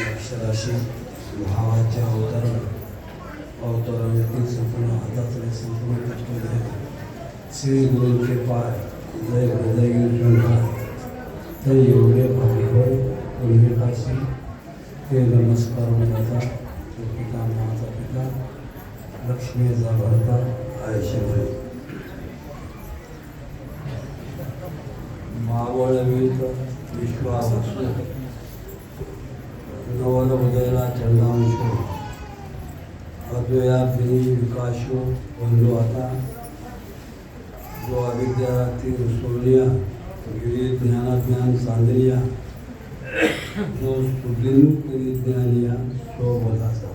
अक्षराशी भावाचे अवतरणातील संपूर्ण हातातले संपूर्ण तत्त्वज्ञ श्री गुरूंचे पाय जय हृदय शंकर ते एवढे भावी होय पुण्यकाशी ते नमस्कार जाता पिता माता पिता लक्ष्मीचा भरता आयशे मावळवीत विश्वासू नवन उदयला चंदांशो अद्वयाग्नी विकासो बंधू आता जो अविद्यातील सोनिया गिरी ज्ञानाज्ञान चांदनिया जो सुदिन ज्ञानिया सो बोलाचा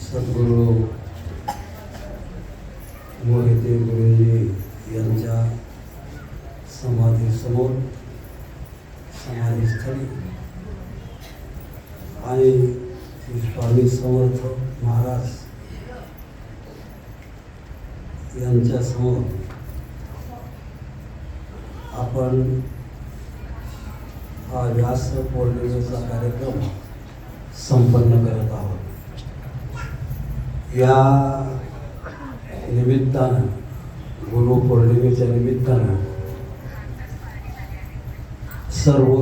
सद्गुरु मोहिते गुरुजी यांच्या समाधीसमोर समाधीस्थळी आणि श्री स्वामी समर्थ महाराज यांच्या समोर आपण हा व्यास पौर्णिमेचा कार्यक्रम संपन्न करत आहोत. या निमित्तानं गुरुपौर्णिमेच्या निमित्तानं सर्व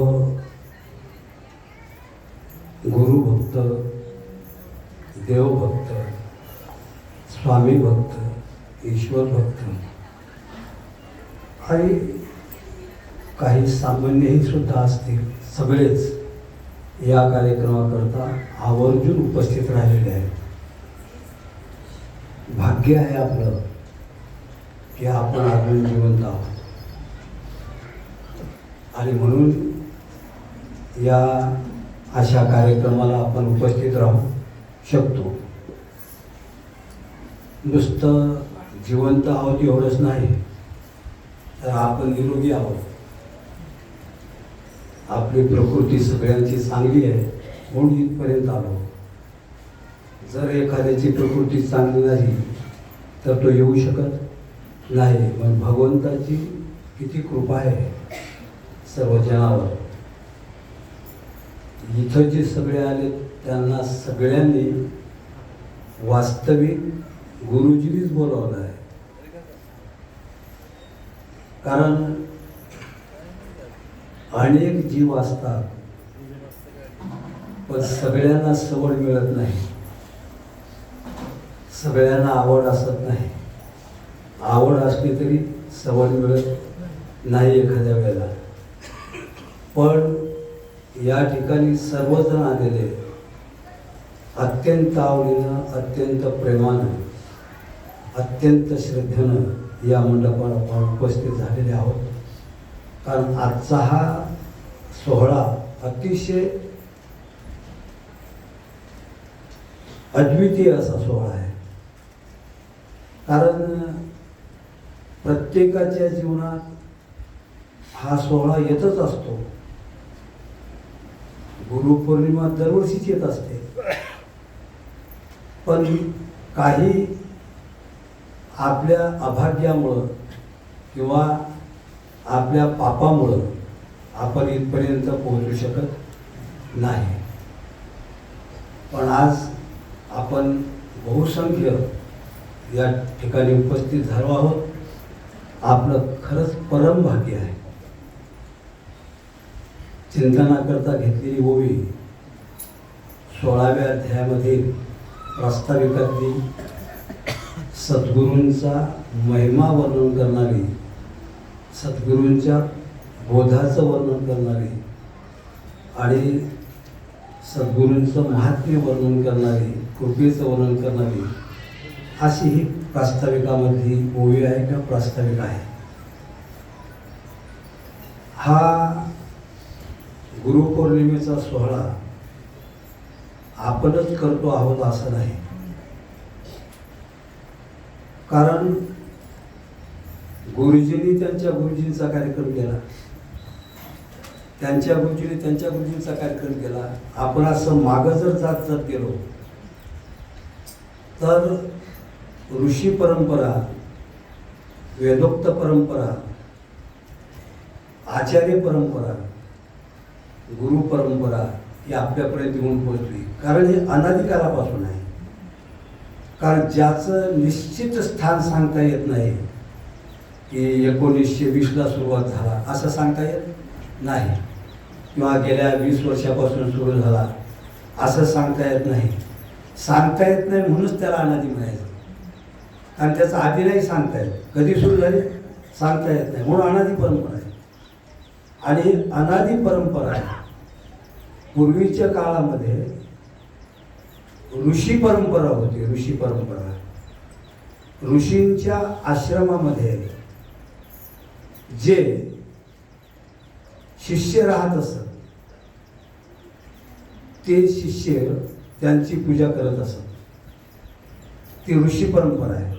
गुरुभक्त, देवभक्त, स्वामी भक्त, ईश्वर भक्त आणि काही सामान्यही सुद्धा असतील, सगळेच या कार्यक्रमाकरता आवर्जून उपस्थित राहिलेले आहेत. भाग्य आहे आपलं की आपण अजून जिवंत आहोत आणि म्हणून या अशा कार्यक्रमाला आपण उपस्थित राहू शकतो. नुसतं जिवंत आहोत एवढंच नाही तर आपण निरोगी आहोत. आपली प्रकृती सगळ्यांची चांगली आहे म्हणून इथपर्यंत आलो. जर एखाद्याची प्रकृती चांगली नाही तर तो येऊ शकत नाही. पण भगवंताची किती कृपा आहे सर्व जनावर. इथं जे सगळे आले त्यांना सगळ्यांनी वास्तविक गुरुजीनीच बोलावलं आहे. कारण अनेक जीव असतात पण सगळ्यांना सवड मिळत नाही, सगळ्यांना आवड असत नाही. आवड असली तरी सवड मिळत नाही एखाद्या वेळेला. पण या ठिकाणी सर्वजण आलेले अत्यंत आवडीनं, अत्यंत प्रेमानं, अत्यंत श्रद्धेनं या मंडपाला आपण उपस्थित झालेले आहोत. कारण आजचा हा सोहळा अतिशय अद्वितीय असा सोहळा आहे. कारण प्रत्येकाच्या जीवनात हा सोहळा येतच असतो. गुरुपौर्णिमा दरवर्षीच येत असते. पण काही आपल्या अभाग्यामुळं किंवा आपल्या पापामुळं आपण इथपर्यंत पोहोचू शकत नाही. पण आज आपण बहुसंख्य या ठिकाणी उपस्थित झालो आहोत. आपलं खरंच परम भाग्य आहे. चिंतनाकरता घेतलेली ओवी 16व्या अध्यायामध्ये प्रास्ताविकातली सद्गुरूंचा महिमा वर्णन करणारी, सद्गुरूंच्या बोधाचं वर्णन करणारी आणि सद्गुरूंचं महात्म्य वर्णन करणारी, कृपेचं वर्णन करणारी अशी ही प्रास्ताविकामधली ओवी आहे किंवा प्रास्ताविका आहे. हा गुरुपौर्णिमेचा सोहळा आपणच करतो आहोत असं नाही. कारण गुरुजींनी त्यांच्या गुरुजींचा कार्यक्रम केला. त्यांच्या गुरुजीने त्यांच्या गुरुजींचा कार्यक्रम केला. आपण असं मागं जर जात जात गेलो तर ऋषी परंपरा, वेदोक्त परंपरा, आचार्य परंपरा, गुरु परंपरा ही आपल्यापर्यंत येऊन पोहोचली. कारण हे अनादिकालापासून आहे. कारण ज्याचं निश्चित स्थान सांगता येत नाही की 1920ला सुरुवात झाला असं सांगता येत नाही, किंवा गेल्या 20 वर्षापासून सुरू झाला असं सांगता येत नाही. सांगता येत नाही म्हणूनच त्याला अनादी म्हणायचं. कारण त्याचा आधी नाही सांगता येत, कधी सुरू झाली सांगता येत नाही, म्हणून अनादी परंपरा आहे. आणि अनादी परंपरा पूर्वीच्या काळामध्ये ऋषी परंपरा होती. ऋषी परंपरा, ऋषींच्या आश्रमामध्ये जे शिष्य राहत असत ते शिष्य त्यांची पूजा करत असत. ती ऋषी परंपरा आहे,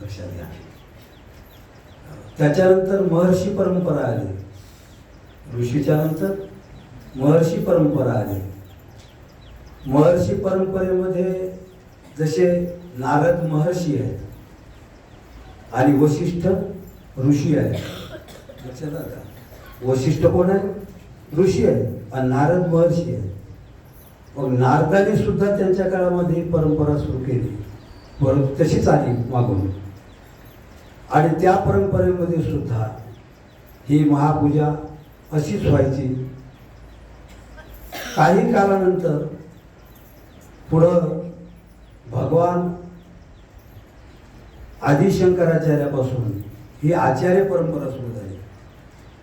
लक्षात घ्या. त्याच्यानंतर महर्षी परंपरा आली. ऋषीच्या नंतर महर्षी परंपरा आली. महर्षी परंपरेमध्ये जसे नारद महर्षी आहेत आणि वशिष्ठ ऋषी आहेत. लक्षात आलं का? वशिष्ठ कोण आहे? ऋषी आहे. आणि नारद महर्षी आहे. मग नारदाने सुद्धा त्यांच्या काळामध्ये परंपरा सुरू केली, परंतु तशीच आली मागून. आणि त्या परंपरेमध्ये सुद्धा ही महापूजा अशीच व्हायची. काही काळानंतर पुढं भगवान आदिशंकराचार्यापासून ही आचार्य परंपरा सुरू झाली.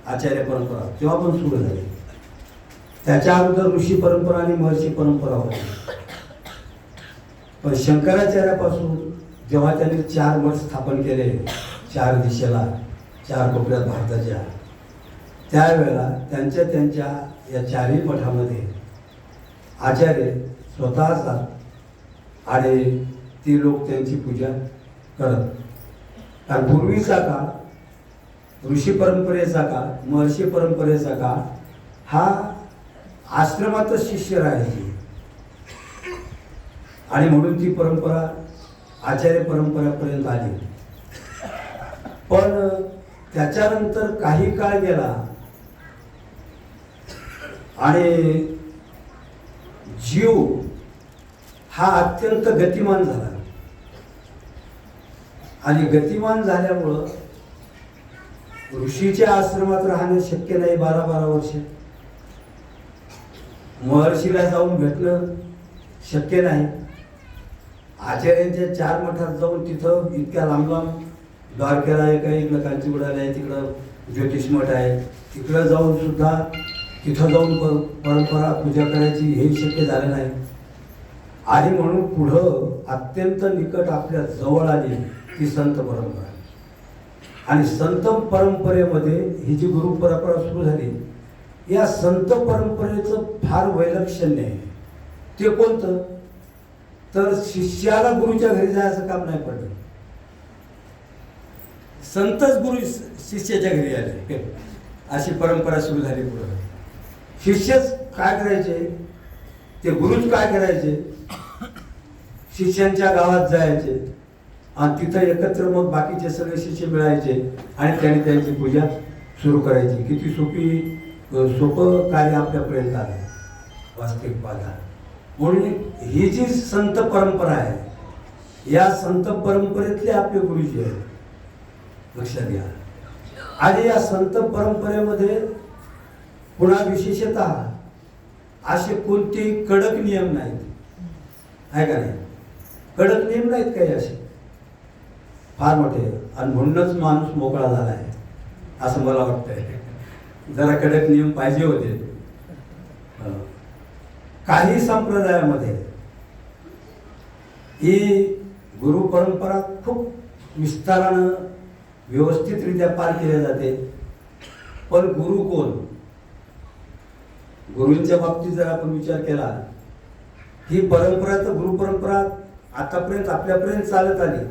आचार्य परंपरा तेव्हा पण सुरू झाली. त्याच्या अगोदर ऋषी परंपरा आणि महर्षी परंपरा होती. पण शंकराचार्यापासून जेव्हा त्यांनी 4 मठ स्थापन केले 4 दिशेला, 4 कोपऱ्यात भारताच्या, त्यावेळेला त्यांच्या या 4ही मठामध्ये आचार्य स्वतः जात आणि ती लोक त्यांची पूजा करत. कारण पूर्वीचा काळ, ऋषी परंपरेचा काळ, महर्षी परंपरेचा काळ हा आश्रमातच शिष्य राहायचे. आणि म्हणून ती परंपरा आचार्य परंपरेपर्यंत आली. पण त्याच्यानंतर काही काळ गेला आणि जीव हा अत्यंत गतिमान झाला. आणि गतिमान झाल्यामुळं ऋषीच्या आश्रमात राहणं शक्य नाही 12-12 वर्ष. महर्षीला जाऊन भेटणं शक्य नाही. आचार्यांच्या 4 मठात जाऊन तिथं इतक्या लांब लांब, द्वारकेला आहे, इकडं कांचीगुडाला आहे, तिकडं ज्योतिष मठ आहे, तिकडं जाऊन सुद्धा तिथं जाऊन परंपरा पूजा करायची हे शक्य झालं नाही. आणि म्हणून पुढं अत्यंत निकट आपल्या जवळ आली ती संत परंपरा. आणि संत परंपरेमध्ये ही जी गुरु परंपरा सुरू झाली, या संत परंपरेचं फार वैलक्षण्य आहे. ते कोणतं? तर शिष्याला गुरुच्या घरी जायचं काम नाही पडलं. संतच गुरु शिष्याच्या घरी आले, अशी परंपरा सुरू झाली. पुढे शिष्यच काय करायचे, ते गुरुच काय करायचे, शिष्यांच्या गावात जायचे आणि तिथं एकत्र मग बाकीचे सगळे शिष्य मिळायचे आणि त्यांनी त्यांची पूजा सुरू करायची. किती सोपं कार्य आपल्यापर्यंत आलं वास्तविक पाहता. म्हणून ही जी संत परंपरा आहे, या संत परंपरेतले आपले गुरुजी आहेत, लक्षात घ्या. आणि या संत परंपरेमध्ये पुन्हा विशेषतः असे कोणतेही कडक नियम नाहीत, आहे का नाही? कडक नियम नाहीत काही असे फार मोठे. आणि म्हणूनच माणूस मोकळा झाला आहे असं मला वाटतंय. जरा कडक नियम पाहिजे होते. काही संप्रदायामध्ये ही गुरु परंपरा खूप विस्तारानं व्यवस्थितरित्या पार केल्या जाते. पण गुरु कोण? गुरूंच्या बाबतीत जर आपण विचार केला, ही परंपरा तर गुरु परंपरा आतापर्यंत आपल्यापर्यंत चालत आली.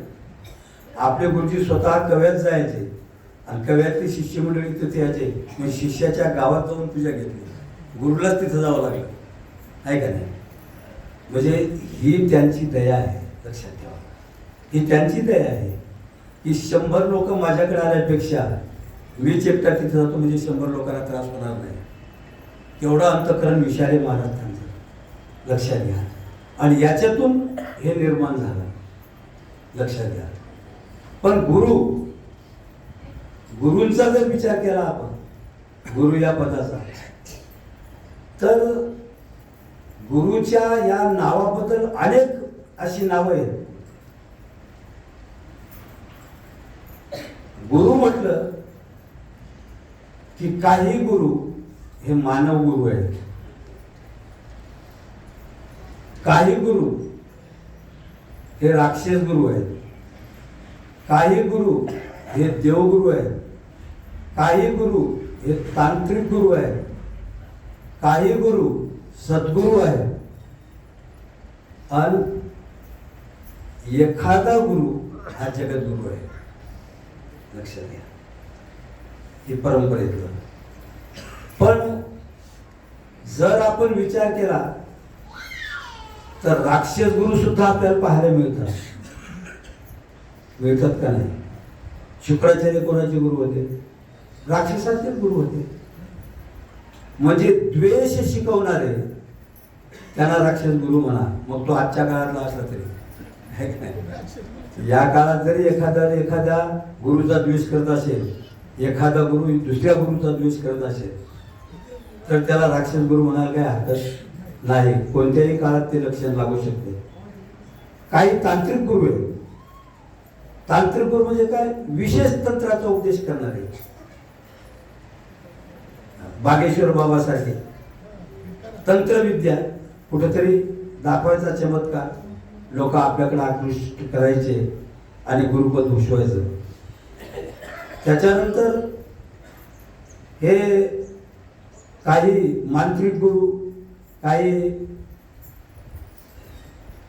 आपले गुरुजी स्वतः कव्यात जायचे, आणि कव्यातली शिष्यमंडळी तिथे यायचे, मग शिष्याच्या गावात जाऊन पूजा घेतली, गुरुलाच तिथं जावं लागलं, आहे का नाही? म्हणजे ही त्यांची दया आहे, लक्षात ठेवा. ही त्यांची दया आहे की 100 लोक माझ्याकडे आल्यापेक्षा मीच एकटा तिथे जातो, म्हणजे 100 लोकांना त्रास होणार नाही. एवढं अंतःकरण विषारे महाराज त्यांचं, लक्षात घ्या. आणि याच्यातून हे निर्माण झालं, लक्षात घ्या. पण गुरूंचा जर विचार केला आपण, गुरु या पदाचा, तर गुरुच्या या नावाबद्दल अनेक अशी नावं आहेत. गुरु म्हटलं की काही गुरु हे मानव गुरु आहेत, काही गुरु हे राक्षस गुरु आहेत, काही गुरु हे देवगुरु आहेत, काही गुरु हे तांत्रिक गुरु आहेत, काही गुरु सद्गुरु आहेत, आणि एखादा गुरु हा जगद्गुरु आहे. लक्षात घ्या, ही परंपरेतलं. पण जर आपण विचार केला तर राक्षस गुरु सुद्धा आपल्याला पाहायला मिळतात का नाही? शुक्राचार्य कोणाचे गुरु होते? राक्षसाचे गुरु होते. म्हणजे द्वेष शिकवणारे त्यांना राक्षस गुरु म्हणा, मग तो आजच्या काळातला असला तरी, है का नाही? या काळात जरी एखाद्या गुरुचा द्वेष करत असेल, एखादा गुरु दुसऱ्या गुरुचा द्वेष करत असेल, तर त्याला राक्षस गुरु म्हणायला काही हरकत नाही. कोणत्याही काळात ते लक्षण लागू शकते. काही तांत्रिक गुरु आहेत. तांत्रिक गुरु म्हणजे काय? विशेष तंत्राचा उपदेश करणारे. बागेश्वर बाबासारखे तंत्रविद्या कुठेतरी दाखवायचा चमत्कार, लोक आपल्याकडे आकृष्ट करायचे आणि गुरुपद घुसवायचं. त्याच्यानंतर हे काही मांत्रिक गुरु, काही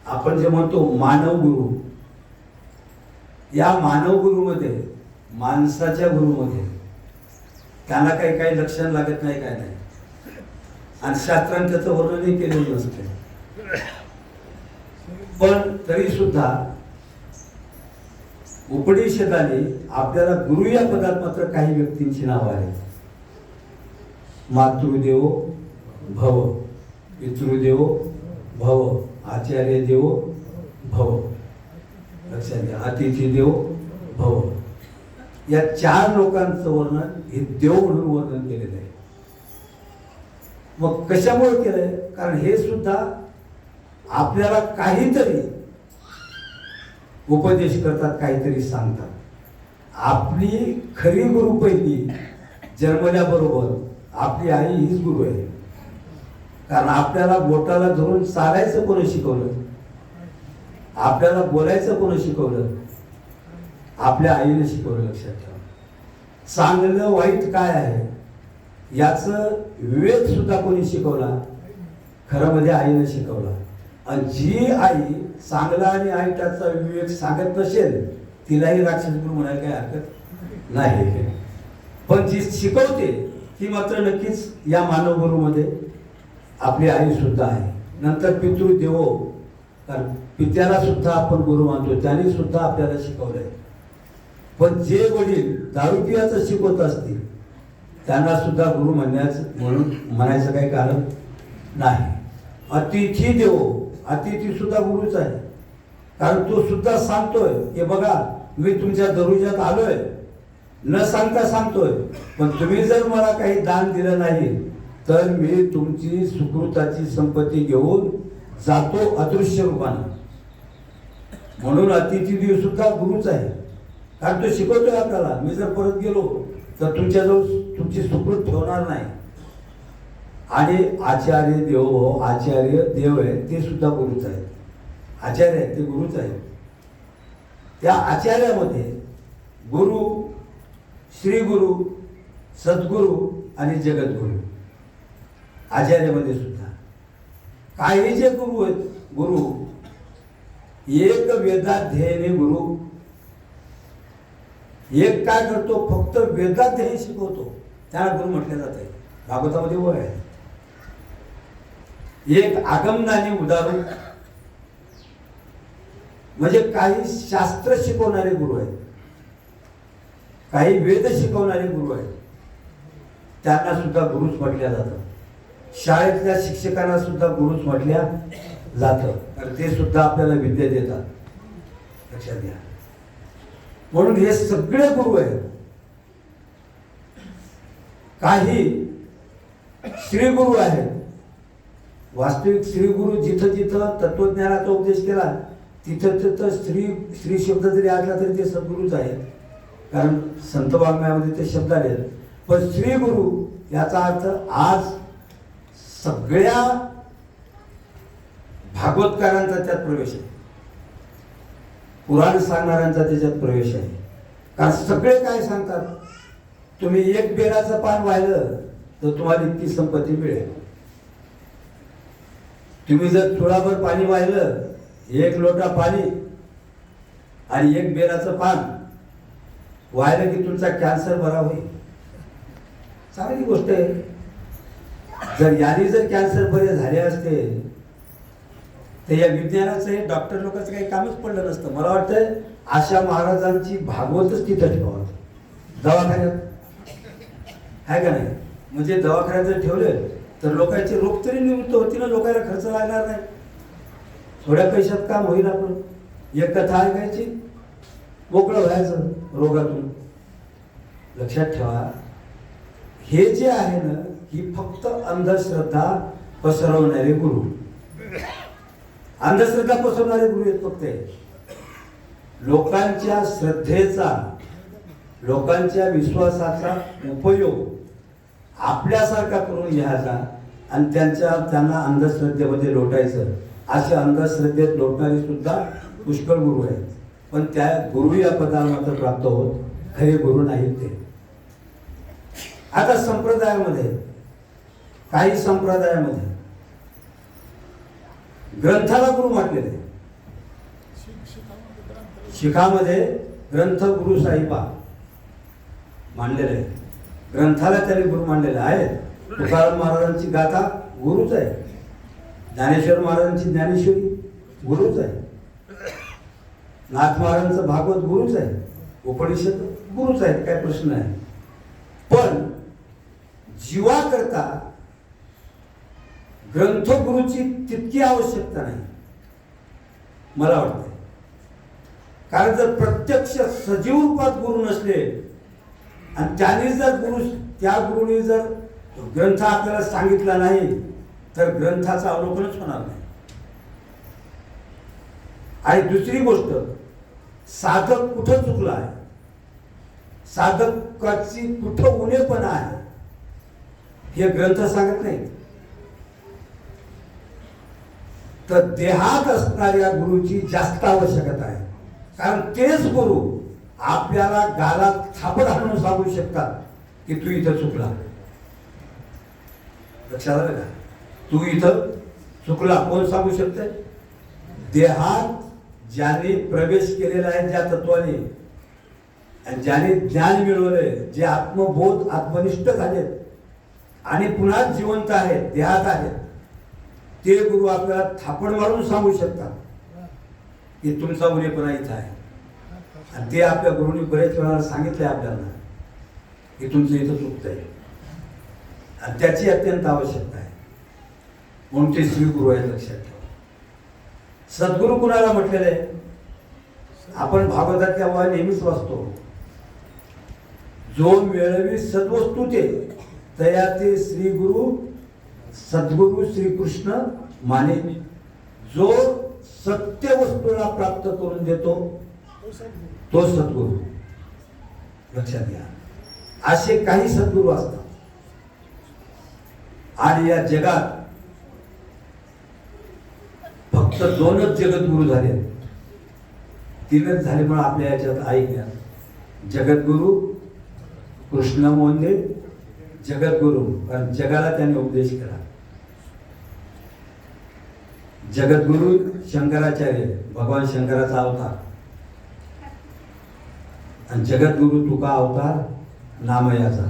आपण जे म्हणतो मानव गुरु. या मानव गुरुमध्ये, माणसाच्या गुरुमध्ये त्यांना काही लक्षण लागत नाही, काय नाही, आणि शास्त्रांत त्याचं वर्णनही केलेलं नसते. पण तरी सुद्धा उपनिषदाने आपल्याला गुरु या पदात मात्र काही व्यक्तींची नावं आहेत. मातृदेवो भव, पितृदेवो भव, आचार्य देवो भव, लक्षात घ्या, अतिथी देवो भव. या 4 लोकांचं वर्णन हे देव म्हणून वर्णन केलेलं आहे. मग कशामुळे केलंय? कारण हे सुद्धा आपल्याला काहीतरी उपदेश करतात, काहीतरी सांगतात. आपली खरी गुरु पहिली जन्मल्याबरोबर आपली आई हीच गुरु आहे. कारण आपल्याला बोटाला धरून चालायचं कोणी शिकवलं? आपल्याला बोलायचं कोणी शिकवलं? आपल्या आईने शिकवलं. लक्षात ठेवा. चांगलं वाईट काय आहे याचं विवेक सुद्धा कोणी शिकवला? खरं म्हणजे आईने शिकवला. आणि जी आई चांगला आणि वाईटाचा विवेक सांगत नसेल तिलाही राक्षस गुरु म्हणायला काही हरकत नाही. पण जी शिकवते ती मात्र नक्कीच या मानव गुरुमध्ये आपली आई सुद्धा आहे. नंतर पितृदेवो, कारण पित्याला सुद्धा आपण गुरु मानतो, त्यांनी सुद्धा आपल्याला शिकवलंय. पण जे वडील दारू पियाचं शिकवत असतील त्यांना सुद्धा गुरु म्हणून म्हणायचं काही कारण नाही. अतिथी देवो, अतिथी सुद्धा गुरुच आहे. कारण तो सुद्धा सांगतोय की बघा मी तुमच्या दरुजात आलोय, न सांगता सांगतोय, पण तुम्ही जर मला काही दान दिलं नाही तर मी तुमची सुकृताची संपत्ती घेऊन जातो अदृश्य रूपाने. म्हणून अतिथी देव सुद्धा गुरुच आहे. कारण तो शिकवतोय आपल्याला, मी जर परत गेलो तर तुमच्याजवळ तुमची सुकृत ठेवणार नाही. आणि आचार्य देव, आचार्य देव आहे ते सुद्धा गुरुच आहे. आचार्य आहे ते गुरुच आहे. त्या आचार्यामध्ये गुरु, श्री गुरु, सद्गुरु आणि जगद्गुरु. आचार्यामध्ये सुद्धा काही जे गुरु आहेत, गुरु एक वेदाध्ययने गुरु, एक काय करतो, फक्त वेदाध्ययन शिकवतो, त्याला गुरु म्हटले जाते. भागवतामध्ये वय आहे. एक आगमनाने उदाहरण, म्हणजे काही शास्त्र शिकवणारे गुरु आहेत, काही वेद शिकवणारे गुरु आहेत, त्यांना सुद्धा गुरुच म्हटल्या जातं. शाळेतल्या शिक्षकांना सुद्धा गुरुच म्हटल्या जातं, तर ते सुद्धा आपल्याला विद्या देतात, लक्षात घ्या. म्हणून हे सगळे गुरु आहेत. काही श्रीगुरु आहेत. वास्तविक श्रीगुरु जिथं जिथं तत्वज्ञानाचा उपदेश केला तिथं तिथं श्री शब्द जरी आला तरी ते सद्गुरूच आहेत, कारण संत वाङ्मयामध्ये ते शब्द आले. पण श्रीगुरु याचा अर्थ आज सगळ्या भागवतकारांचा त्यात प्रवेश आहे, पुराण सांगणाऱ्यांचा त्याच्यात प्रवेश आहे. कारण सगळे काय सांगतात, तुम्ही एक बेलाचं पान वाहिलं तर तुम्हाला इतकी संपत्ती मिळेल. तुम्ही जर चुळाभर पाणी वाहिलं, एक लोटा पाणी आणि एक बेलाचं पान वाहिलं की तुमचा कॅन्सर बरा होईल. चांगली गोष्ट आहे. जर याने जर कॅन्सर बरे झाले असते तर या विज्ञानाचं हे डॉक्टर लोकांचं काही कामच पडलं नसतं. मला वाटतं आशा महाराजांची भागवतच तिथं ठेवा दवाखान्यात, आहे का नाही? म्हणजे दवाखान्यात जर ठेवले तर लोकांचे रोग तरी निवृत्त होतील ना, लोकांना खर्च लागणार नाही, थोड्या पैशात काम होईल. आपण एक कथा ऐकायची, मोकळं व्हायचं रोगातून. लक्षात ठेवा, हे जे आहे ना, ही फक्त अंधश्रद्धा पसरवणारे गुरु, अंधश्रद्धा पसरवणारे गुरु आहेत फक्त. लोकांच्या श्रद्धेचा, लोकांच्या विश्वासाचा उपयोग आपल्यासारखा करून घ्यायचा आणि त्यांना अंधश्रद्धेमध्ये लोटायचं. असे अंधश्रद्धेत लोटणारे सुद्धा पुष्कळ गुरु आहेत, पण त्या गुरु या पदाला मात्र प्राप्त होत खरे गुरु नाहीत ते. आता संप्रदायामध्ये, काही संप्रदायामध्ये ग्रंथाला गुरु म्हटलेले. शिखामध्ये ग्रंथ गुरु साहिबा मानलेले, ग्रंथाला त्यांनी गुरु मानलेले आहेत. तुकाराम महाराजांची गाथा गुरुच आहे, ज्ञानेश्वर महाराजांची ज्ञानेश्वरी गुरुच आहे, नाथ महाराजांचं भागवत गुरुच आहे, उपनिषद गुरुच आहेत, काय प्रश्न आहे. पण जीवा करता ग्रंथगुरूची तितकी आवश्यकता नाही मला वाटते. कारण जर प्रत्यक्ष सजीव रूपात गुरु नसले आणि त्याने जर त्या गुरुने जर ग्रंथ आपल्याला सांगितला नाही तर ग्रंथाचं अवलोकनच होणार नाही. आणि दुसरी गोष्ट, साधक कुठं चुकला आहे, साधकाची कुठं उणेपणा आहे, हे ग्रंथ सांगत नाही. तर देहात असणाऱ्या गुरुची जास्त आवश्यकता आहे, कारण तेच गुरु आपल्याला गालात थापड आणून सांगू शकतात की तू इथं चुकला. लक्षात आलं का? तू इथं चुकला. कोण सांगू शकते? देहात ज्याने प्रवेश केलेला आहे ज्या तत्वाने, आणि ज्याने ज्ञान मिळवले, जे आत्मबोध आत्मनिष्ठ झालेत आणि पुन्हा जिवंत आहेत, देहात आहेत, ते गुरु आपल्याला थापड मारून सांगू शकतात की तुमचा उणेपणा इथं आहे. आणि ते आपल्या गुरुनी बरेच वेळा सांगितलंय आपल्याला की तुमचं इथं चुकतंय, आणि त्याची अत्यंत आवश्यकता आहे. म्हणून ते श्री गुरु आहे, लक्षात ठेवा. सद्गुरु कुणाला म्हटलेलं आहे? आपण भागवतात तेव्हा नेहमीच वाचतो, जो मिळवी सद्वस्तू ते तया ते श्री गुरु सद्गुरु श्रीकृष्ण माने. जो सत्य वस्तूला प्राप्त करून देतो तो सद्गुरु. लक्षात घ्या, असे काही सद्गुरु असतात. आणि या जगात फक्त दोनच जगद्गुरु झाले, तीनच झाले पण आपल्या याच्यात ऐकल्या. जगद्गुरु कृष्ण मोंदे, जगद्गुरु कारण जगाला त्यांनी उपदेश केला. जगद्गुरु शंकराचार्य, भगवान शंकराचा अवतार. आणि जगद्गुरु तुका अवतार नामयाचा.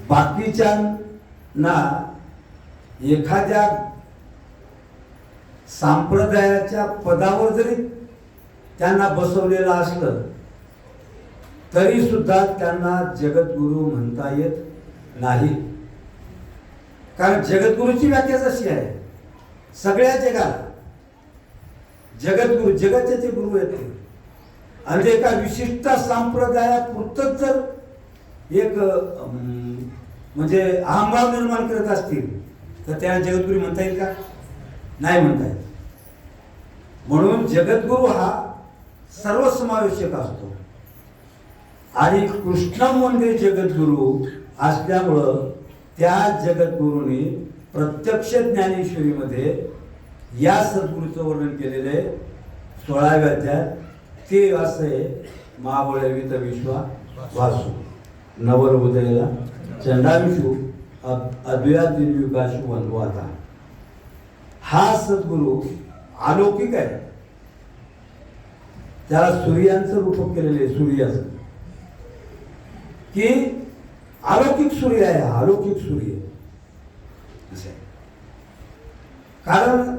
बाकीच्यांना एखाद्या संप्रदायाच्या पदावर जरी त्यांना बसवलेलं असलं तरी सुद्धा त्यांना जगद्गुरु म्हणता येत नाही. कारण जगद्गुरूची व्याख्याच अशी आहे, सगळ्या जगाला जगद्गुरु जगाचे ते गुरु आहेत. आणि एका विशिष्ट संप्रदायापुरतच जर एक म्हणजे अहंभाव निर्माण करत असतील तर त्या जगद्गुरु म्हणता येईल का? नाही म्हणता येईल. म्हणून जगद्गुरु हा सर्वसमावेशक असतो. आणि कृष्ण म्हणजे जगद्गुरु असल्यामुळं त्या जगद्गुरूंनी प्रत्यक्ष ज्ञानेश्वरीमध्ये या सद्गुरूचं वर्णन केलेले 16व्या अध्यायात. ते असे महाबळवित विश्वा वासू नवल उदयला चंडाविषू अद्वया दिनविकाशू वनवाता. हा सद्गुरू अलौकिक आहे. त्याला सूर्यांचं रूपक केलेलं आहे. सूर्याचं की अलौकिक सूर्य आहे. अलौकिक सूर्य कारण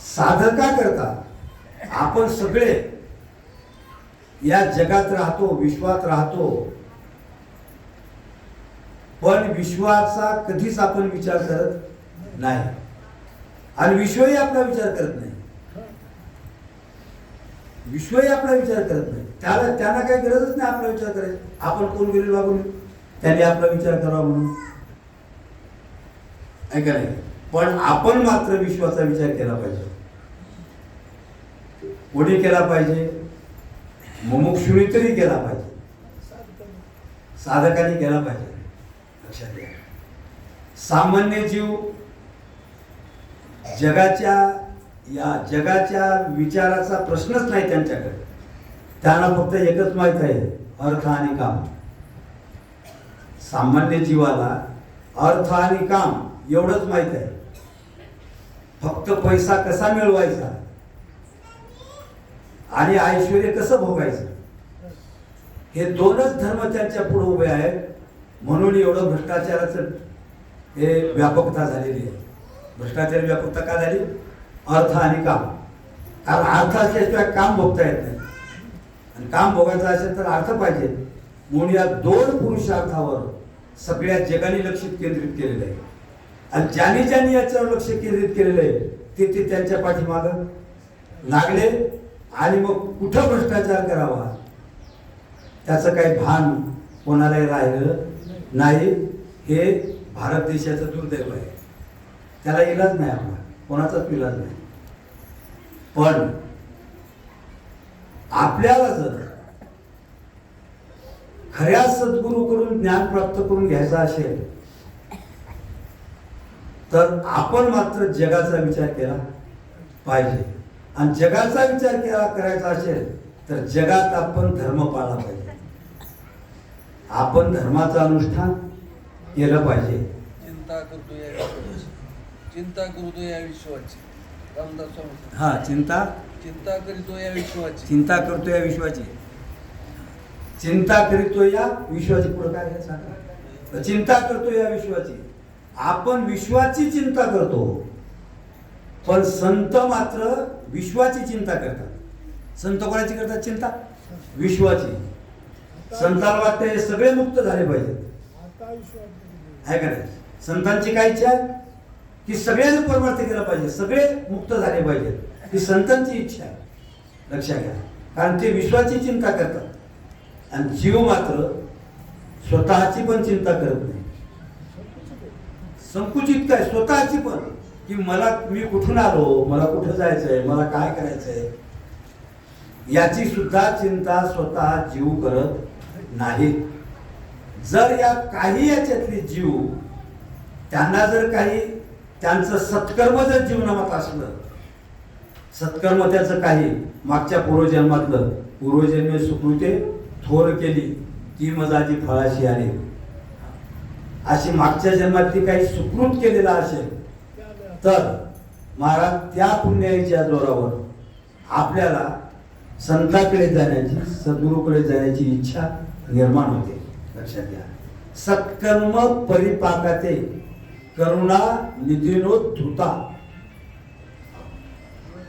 साधका करता आपण सगळे या जगात राहतो, विश्वात राहतो, पण विश्वाचा कधीच आपण विचार करत नाही आणि विश्वही आपला विचार करत नाही. विश्वही आपला विचार करत नाही. त्यांना काही गरजच नाही आपला विचार करायची. आपण कोण गेले बाबून त्यांनी आपला विचार करावा म्हणून ऐका नाही. पण आपण मात्र विश्वाचा विचार केला पाहिजे. कोणी केला पाहिजे? मुमुक्षुनी तरी केला पाहिजे, साधकांनी केला पाहिजे. लक्षात घ्या, सामान्य जीव जगाच्या विचाराचा प्रश्नच नाही त्यांच्याकडे. त्यांना फक्त एकच माहित आहे, अर्थ आणि काम. सामान्य जीवाला अर्थ आणि काम एवढंच माहित आहे. फक्त पैसा कसा मिळवायचा आणि ऐश्वर्य कसं भोगायचं, हे दोनच धर्म त्यांच्या पुढे उभे आहेत. म्हणून एवढं भ्रष्टाचाराचं हे व्यापकता झालेली आहे. भ्रष्टाचार व्यापकता का झाली? अर्थ आणि काम. कारण अर्थ असल्याशिवाय काम भोगता येत नाही आणि काम भोगायचं असेल तर अर्थ पाहिजे. म्हणून या दोन पुरुषार्थावर सगळ्या जगाने लक्ष केंद्रित केलेलं आहे. आणि ज्यांनी याच्यावर लक्ष केंद्रित केलेलं आहे ते त्यांच्या पाठीमागं लागले. आणि मग कुठं भ्रष्टाचार करावा त्याचं काही भान कोणालाही राहिलं नाही. हे भारत देशाचं दुर्दैव आहे. त्याला इलाज नाही, आपला कोणाचाच इलाज नाही. पण आपल्याला जर खऱ्या सद्गुरूकडून ज्ञान प्राप्त करून घ्यायचं असेल तर आपण मात्र जगाचा विचार केला पाहिजे. आणि जगाचा विचार करायचा असेल तर जगात आपण धर्म पाळला पाहिजे. आपण धर्माचं अनुष्ठान केलं पाहिजे. चिंता करतो या विश्वाची, चिंता करतो या विश्वाची. रामदास स्वामी. हा, चिंता करीतो या विश्वाची, चिंता करतो या विश्वाची, चिंता करीतो या विश्वाची. पुढे काय आहे सांगा? चिंता करतो या विश्वाची. आपण विश्वाची चिंता करतो, पण संत मात्र विश्वाची चिंता करतात. संत कोणाची करतात चिंता? विश्वाची. संतांना वाटतं हे सगळे मुक्त झाले पाहिजेत, आहे का नाही? संतांची काय इच्छा आहे की सगळ्यांनी परमार्थ केला पाहिजे, सगळे मुक्त झाले पाहिजेत. ही संतांची इच्छा आहे. लक्षात घ्या, कारण ते विश्वाची चिंता करतात आणि जीव मात्र स्वतःची पण चिंता करत नाही. संकुचित काय? स्वतःची पण, की मी कुठून आलो, मला कुठं जायचंय, मला काय करायचंय, याची सुद्धा चिंता स्वतः जीव करत नाही. जर या काही याच्यातले जीव त्यांना जर काही त्यांचं सत्कर्म जर जीवनात असलं, सत्कर्म त्याचं काही मागच्या पूर्वजन्मे सुकृते थोर केली ती मजाची फळाशी आली, अशी मागच्या जन्मातली काही सुकृत केलेला असेल तर महाराज त्या पुण्याईच्या जोरावर आपल्याला संतांकडे जाण्याची, सद्गुरूकडे जाण्याची इच्छा निर्माण होते. लक्षात घ्या. सत्कर्म परिपाकाते करुणा निधीनोद्धृता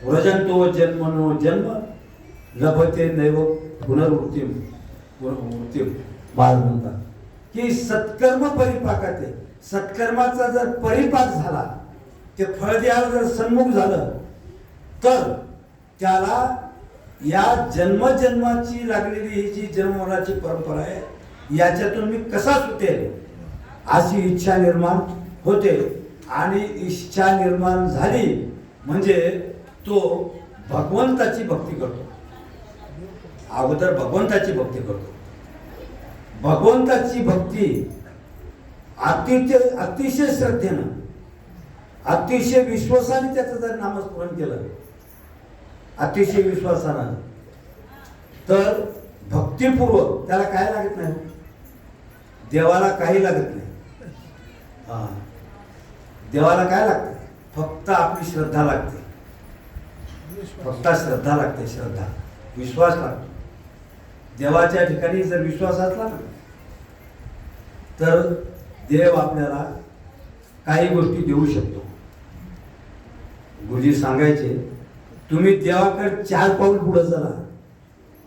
व्रजंतो जन्मनो जन्म लभते नैव पुनर्वृत्तीम. महाराज म्हणतात की सत्कर्म परिपाकाते, सत्कर्माचा जर परिपाक झाला, ते फळ द्यायला जर सन्मुख झालं, तर त्याला या जन्मजन्माची लागलेली ही जी जन्ममरणाची परंपरा आहे, याच्यातून मी कसा सुटेल अशी इच्छा निर्माण होते. आणि इच्छा निर्माण झाली म्हणजे तो भगवंताची भक्ती करतो. अगोदर भगवंताची भक्ती करतो. भगवंताची भक्ती अतिशय श्रद्धेनं, अतिशय विश्वासाने त्याचं जर नामस्मरण केलं, अतिशय विश्वासानं, तर भक्तिपूर्वक, त्याला काय लागत नाही, देवाला काही लागत नाही. देवाला काय लागतं? फक्त आपली श्रद्धा लागते. फक्त श्रद्धा लागते. श्रद्धा, विश्वास लागतो. देवाच्या ठिकाणी जर विश्वास असला ना, तर देव आपल्याला काही गोष्टी देऊ शकतो. गुरुजी सांगायचे, तुम्ही देवाकडे 4 पाऊल पुढे चला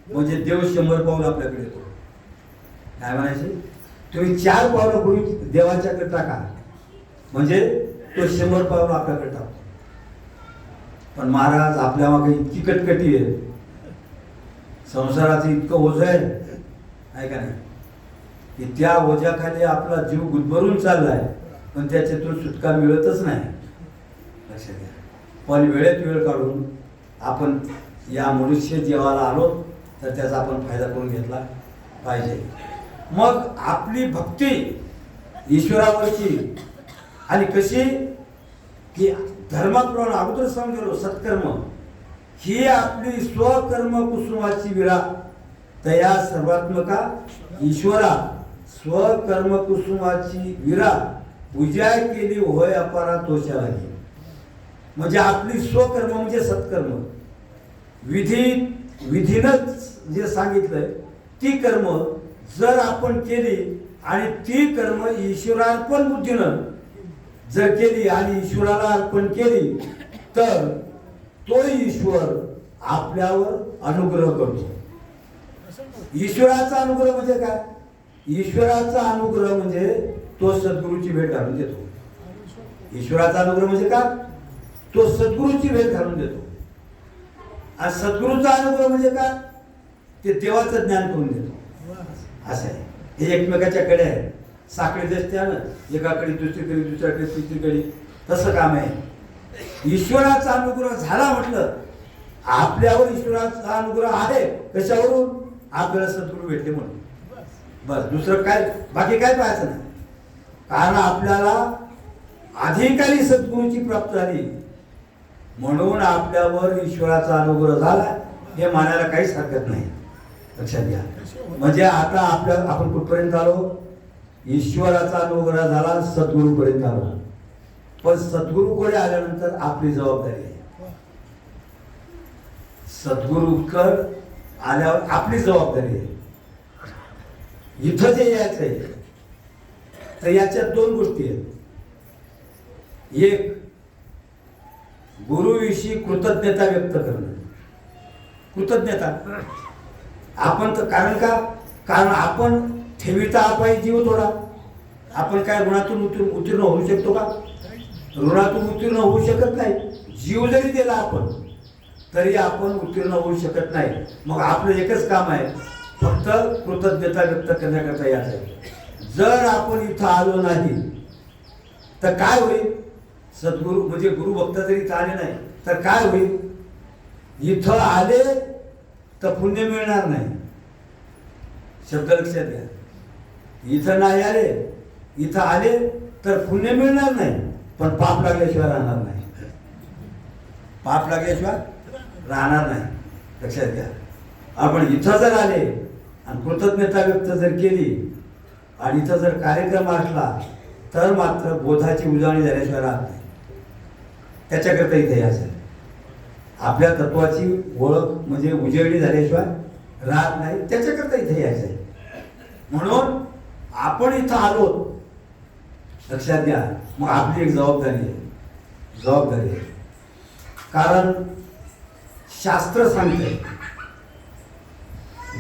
म्हणजे देव 100 पाऊल आपल्याकडे येतो. काय म्हणायचे? तुम्ही 4 पावलं गुरु देवाच्याकडे टाका म्हणजे तो 100 पावलं आपल्याकडे टाकतो. पण महाराज, आपल्या मागे इतकी कटकटी आहे, संसाराचं इतकं ओझं आहे का नाही, की त्या ओझ्याखाली आपला जीव गुदमरून चाललाय, पण त्याच्यातून सुटका मिळतच नाही. लक्षात घ्या. पण वेळेत वेळ काढून आपण या मनुष्य जीवाला आलो तर त्याचा आपण फायदा करून घेतला पाहिजे. मग आपली भक्ती ईश्वरावरची आणि कशी, की धर्माप्रमाणे अगोदर समजलो, सत्कर्म ही आपली स्वकर्म कुसुमाची विरा तया सर्वात्मका ईश्वरा स्वकर्म कुसुमाची विरा पूजा केली होय अपारा तोषा लागी. म्हणजे आपली स्वकर्म म्हणजे सत्कर्म, विधीनं जे सांगितलंय ती कर्म जर आपण केली आणि ती कर्म ईश्वरार्पण बुद्धीनं जर केली आणि ईश्वराला अर्पण केली, तर तो ईश्वर आपल्यावर अनुग्रह करतो. ईश्वराचा अनुग्रह म्हणजे काय? ईश्वराचा अनुग्रह म्हणजे तो सद्गुरूची भेट घालून देतो. ईश्वराचा अनुग्रह म्हणजे काय? तो सद्गुरूची भेट घालून देतो. आणि सद्गुरूचा अनुग्रह म्हणजे काय? ते देवाचं ज्ञान करून देतो. असं आहे. हे एकमेकाच्या कडे आहे. साखळी दसत्यानं एकाकडे दुसरीकडे, दुसऱ्याकडे तिसरीकडे, तसं काम आहे. ईश्वराचा अनुग्रह झाला म्हटलं, आपल्यावर ईश्वराचा अनुग्रह आहे. कशावरून? आपल्याला सद्गुरू भेटले म्हणून. बस, दुसरं काय, बाकी काय पाहायचं नाही. कारण आपल्याला अधिकारी सद्गुरूची प्राप्ती झाली म्हणून आपल्यावर ईश्वराचा अनुग्रह झाला हे मानायला काहीच हरकत नाही. लक्षात घ्या. म्हणजे आता आपण कुठपर्यंत आलो? ईश्वराचा अनुग्रह झाला, सद्गुरूपर्यंत आलो. पण सद्गुरूकडे आल्यानंतर आपली जबाबदारी आहे. सद्गुरूकडे आल्यावर आपली जबाबदारी आहे. इथं जे यायचं आहे, तर याच्यात 2 गोष्टी आहेत. एक, गुरुविषयी कृतज्ञता व्यक्त करणं. कृतज्ञता आपण तर, कारण आपण ठेवीचा अपायी जीव थोडा. आपण काय ऋणातून उत्तीर्ण होऊ शकतो का? ऋणातून उत्तीर्ण होऊ शकत नाही. जीव जरी दिला आपण तरी आपण उत्तीर्ण होऊ शकत नाही. मग आपलं एकच काम आहे, फक्त कृतज्ञता व्यक्त करण्याकरता यायचं आहे. जर आपण इथं आलो नाही तर काय होईल? सद्गुरू म्हणजे गुरुभक्त जरी इथं आले नाही तर काय होईल? इथं आले तर पुण्य मिळणार नाही. शब्द लक्षात घ्या. इथं नाही आले, इथं आले तर पुण्य मिळणार नाही, पण पाप लागल्याशिवाय राहणार नाही. पाप लागल्याशिवाय राहणार नाही. लक्षात घ्या. आपण इथं जर आले आणि कृतज्ञता व्यक्त जर केली आणि इथं जर कार्यक्रम असला तर मात्र बोधाची उजळणी झाल्याशिवाय राहत नाही. त्याच्याकरता इथे यायचं. आपल्या तत्वाची ओळख म्हणजे उजेडी झाल्याशिवाय राहत नाही, त्याच्याकरता इथे यायचं आहे. म्हणून आपण इथं आलो, लक्षात घ्या. मग आपली एक जबाबदारी आहे. कारण शास्त्र सांगते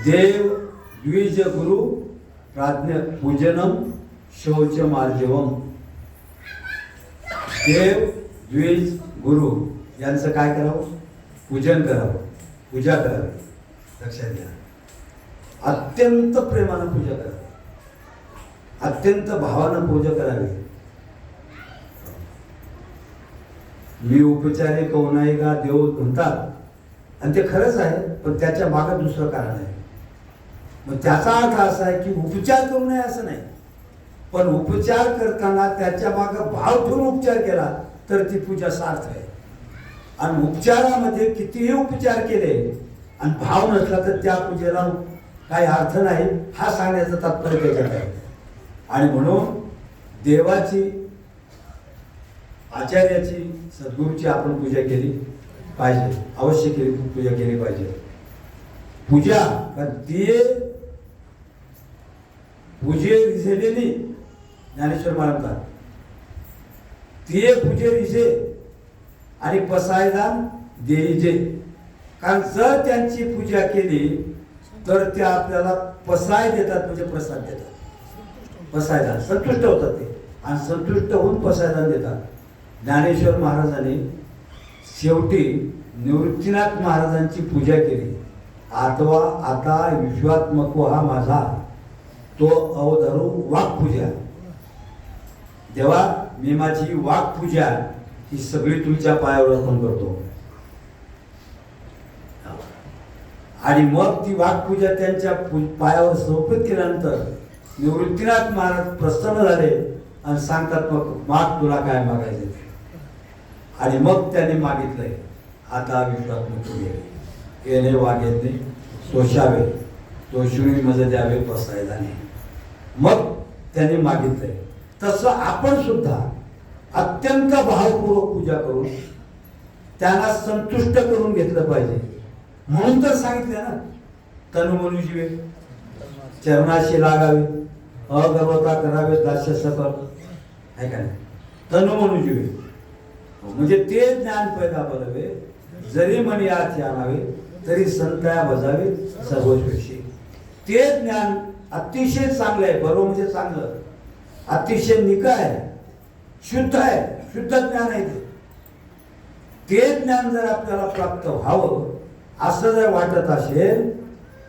देव द्विज गुरु प्राज्ञ पूजनम शौच मार्जवम. देव द्विज गुरु यांचं काय करावं? पूजन करावं, पूजा करावी. लक्षात घ्या, अत्यंत प्रेमानं पूजा करावी, अत्यंत भावानं पूजा करावी. मी उपचारे कौनाई का देव म्हणतात आणि ते खरंच आहे, पण त्याच्या मागे दुसरं कारण आहे. मग त्याचा अर्थ असा आहे की उपचार करू नये असं नाही, पण उपचार करताना त्याच्या मागे भाव ठेवून उपचार केला तर ती पूजा सार्थ आहे. आणि उपचारामध्ये कितीही उपचार केले आणि भाव नसला तर त्या पूजेला काही अर्थ नाही, हा सांगण्याचा तात्पर्य त्याच्यात आहे. आणि म्हणून देवाची, आचार्याची, सद्गुरूची आपण पूजा केली पाहिजे, अवश्य पूजा केली पाहिजे. पूजा कारण ती पूजे रिझेलेली ज्ञानेश्वर म्हणतात, ती पूजे रिझे आणि पसायदान देईजे. कारण जर त्यांची पूजा केली तर त्या आपल्याला पसाय देतात, म्हणजे प्रसाद देतात. पसायदान संतुष्ट होतात ते, आणि संतुष्ट होऊन पसायदान देतात. ज्ञानेश्वर महाराजांनी शेवटी निवृत्तीनाथ महाराजांची पूजा केली. आता विश्वात्मक हा माझा तो अवधरू वाक्पूजा. देवा, मी माझी वाक्पूजा ही सगळी तुमच्या पायावर अर्पण करतो. आणि मग ती वाक्पूजा त्यांच्या पायावर समर्पित केल्यानंतर निवृत्तीनाथ महाराज प्रसन्न झाले आणि सांगतात, मग माग तुला काय मागायचं. आणि मग त्याने मागितलंय, आता विश्वात्मक येणे वागेने तोषावे, तो शिवी मज द्यावे पसायदाने. मग त्याने मागितलंय. तसं आपण सुद्धा अत्यंत भावपूर्वक पूजा करून त्यांना संतुष्ट करून घेतलं पाहिजे. म्हणून तर सांगितलं ना, तनु मनुजीवे चरणाशी लागावे, अगर्वता करावे, दास्य सकल, आहे का नाही? तनु मनुजीवे म्हणजे ते ज्ञान पैदा बोलावे, जरी मनी आत आणावे तरी संतया बजावे सर्वस्पेक्षी. ते ज्ञान अतिशय चांगलं आहे. बरोबर म्हणजे चांगलं, अतिशय निका आहे, शुद्ध आहे, शुद्ध ज्ञान आहे. ते ज्ञान जर आपल्याला प्राप्त व्हावं असं जर वाटत असेल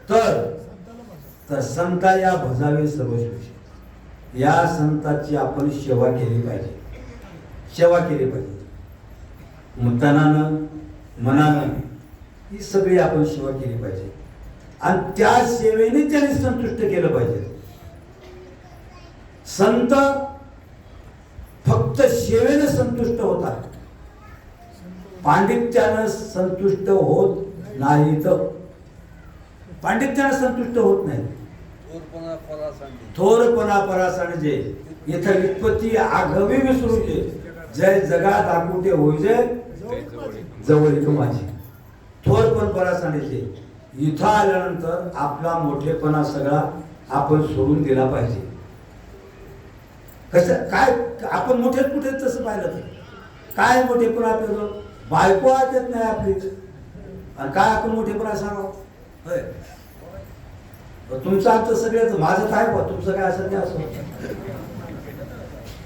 तर संताया भजावे सर्वस्पेक्षी. या संताची आपण सेवा केली पाहिजे, सेवा केली पाहिजे. तनानं मनानं ही सगळी आपण सेवा केली पाहिजे. आणि त्या सेवेने त्यांनी संतुष्ट केलं पाहिजे. संत फक्त सेवेने संतुष्ट होतात, पांडित्यानं संतुष्ट होत नाहीत. पांडित्यानं संतुष्ट होत नाही. थोरपणा परासाने जे इथं वित्पत्ती आघवी विसरूचे, जय जगात आकुटे होईजे जवळ माझी. थोरपण परासाने इथं आल्यानंतर आपला मोठेपणा सगळा आपण सोडून दिला पाहिजे. कसं काय आपण मोठे कुठे तसं पाहिलं तर काय मोठेपणा आपल्याजवळ बायको आठत नाही आपली, आणि काय आपण मोठेपणा सांगावं. होय, तुमचं आमचं सगळ्याच माझं काय बा, तुमचं काय असं नाही असं.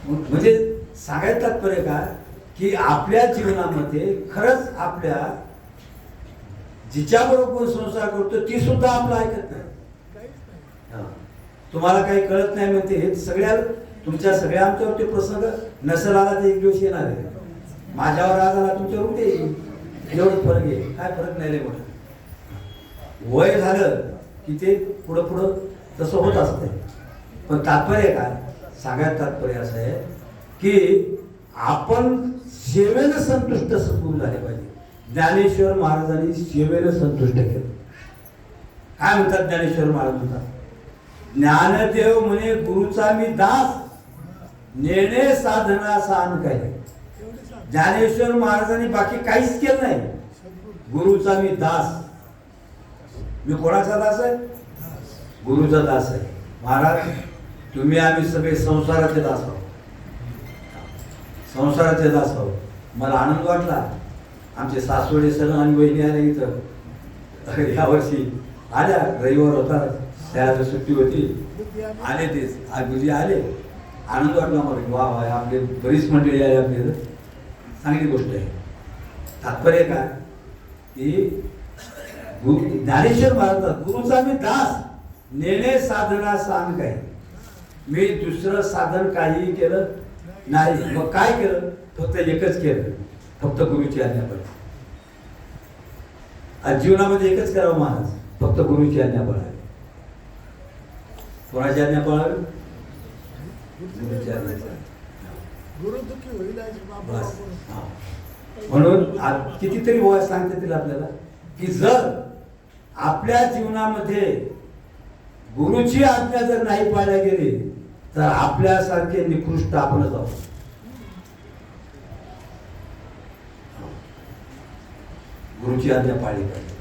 म्हणजे सांगायचं तात्पर्य काय की आपल्या जीवनामध्ये खरंच आपल्या जिच्याबरोबर संसार करतो ती सुद्धा आपला ऐकत नाही. तुम्हाला काही कळत नाही म्हणते, हे सगळ्या तुमच्या सगळ्या आमच्यावरती प्रसंग नसेल आला तर एक दिवस येणार आहे. माझ्यावर आज आला तुमच्यावर उद्या येईल. एवढं फरक आहे, काय फरक नाही मोठा. वय झालं की ते पुढं पुढं तसं होत असते. पण तात्पर्य काय सांगायचं तात्पर्य असं आहे की आपण सेवेनं संतुष्ट होऊन झाले पाहिजे. ज्ञानेश्वर महाराजांनी सेवेनं संतुष्ट केलं. काय म्हणतात ज्ञानेश्वर महाराज? म्हणतात, ज्ञानदेव म्हणे गुरुचा मी दास, नेणे साधना सान काय. ज्ञानेश्वर महाराजांनी बाकी काहीच केलं नाही, गुरुचा मी दास. मी कोणाचा दास आहे? गुरुचा दास आहे. महाराज, तुम्ही आम्ही सगळे संसाराचे दास आहोत. संसाराचे दास आहोत. मला आनंद वाटला. आमचे सासवडे सण आणि वहिनी आले इथं यावर्षी आल्या. रविवार होता, त्या सुट्टी होती, आले तेच आज गुरुजी आले. आनंद वाटला मला. वा वा, आपले बरीच मंडळी आहे आपली इथं. चांगली गोष्ट आहे. तात्पर्य काय की ज्ञानेश्वर महाराज, गुरुचा मी दास, नेणे साधना सांग काय. मी दुसरं साधन काही केलं नाही. मग काय केलं? फक्त एकच केलं, फक्त गुरुची आज्ञा पाळली. आज जीवनामध्ये एकच करावं महाराज, फक्त गुरुची आज्ञा पाळावी. कोणाची आज्ञा पाळावी? गुरुची आज्ञा पाळावी. बस. हा. म्हणून आज कितीतरी वय सांगते तिला आपल्याला की जर आपल्या जीवनामध्ये गुरुची आज्ञा जर नाही पाळल्या गेली तर आपल्यासारखे निकृष्ट आपणच आहोत. गुरुची आज्ञा पाळली पाहिजे.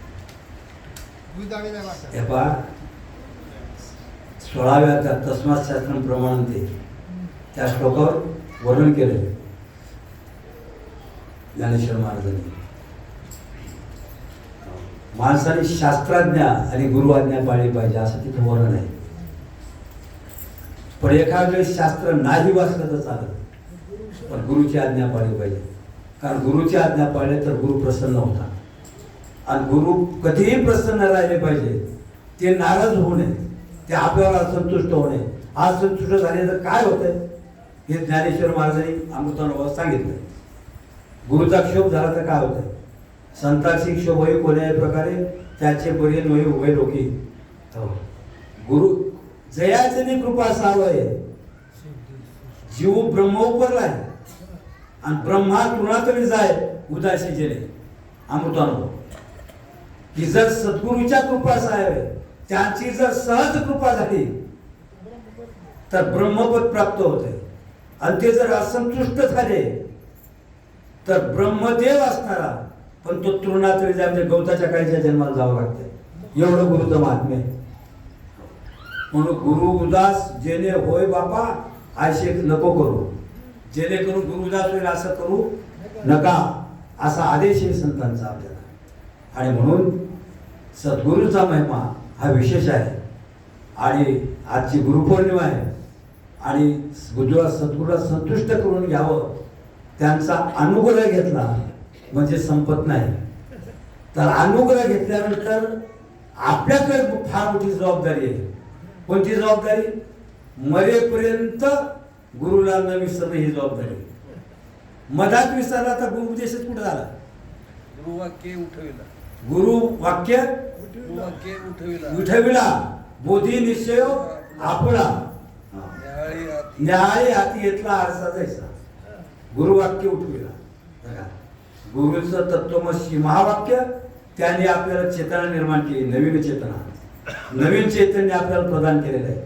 हे पहा, 16व्या तस्मात् शास्त्रम प्रमाणते त्या श्लोकावर वर्णन केलं ज्ञानेश्वर महाराजांनी. माणसाने शास्त्राज्ञा आणि गुरु आज्ञा पाळली पाहिजे असं तिथं वर्णन आहे. पण एखाद्या वेळेस शास्त्र नाही वाचलं तर चालत, पण गुरुची आज्ञा पाळली पाहिजे. कारण गुरुची आज्ञा पाळली तर गुरु प्रसन्न होता. आणि गुरु कधीही प्रसन्न राहिले पाहिजे. ते नाराज होऊ नये, ते आपल्याला असंतुष्ट होणे. असंतुष्ट झाले तर काय होतंय हे ज्ञानेश्वर महाराजांनी अमृतानुभवात सांगितलं. गुरुचा क्षोभ झाला तर काय होतंय? संताची क्षोभ होई कोण्याही प्रकारे त्याचे बरे नोही उभे लोकी. गुरु जयाचनी कृपा सावय, जीव ब्रह्मोपरलाय आणि ब्रह्मा तृणातरी जाय उदासी जेणे. अमृतानुभव की जर सद्गुरूच्या कृपा साहेब त्यांची जर सहज कृपा झाली तर ब्रह्मपद प्राप्त होते. आणि ते जर असंतुष्ट झाले तर ब्रह्मदेव असणारा पण तो तृणातरी जाय म्हणजे गवताच्या काळीच्या जन्माला जावं लागते. एवढं गुरुचं महात्म्य आहे. म्हणून गुरु उदास जेणे होय बापा आशे नको करू. जेणेकरून गुरु उदास होईल असं करू नका, असा आदेश आहे संतांचा आपल्याला. आणि म्हणून सद्गुरूचा महिमा हा विशेष आहे. आणि आजची गुरुपौर्णिमा आहे आणि सद्गुरूला संतुष्ट करून घ्यावं, त्यांचा अनुग्रह घेतला म्हणजे संपत नाही. तर अनुग्रह घेतल्यानंतर आपल्याकडे फार मोठी जबाबदारी आहे. कोणती जबाबदारी? मरेपर्यंत गुरुला न विसरणं ही जबाबदारी. मधात विसरला तर गुरु उपदेशच कुठे झाला? गुरुवाक्य उठविला. गुरु वाक्य उठविला. बोधी निश्चय आपला न्याहाळी हाती घेतला आरसा जायचा. गुरुवाक्य उठविला. गुरुचं तत्वमसी महावाक्य त्याने आपल्याला चेतना निर्माण केली. नवीन चेतना, नवीन चैतन्य आपल्याला प्रदान केलेलं आहे.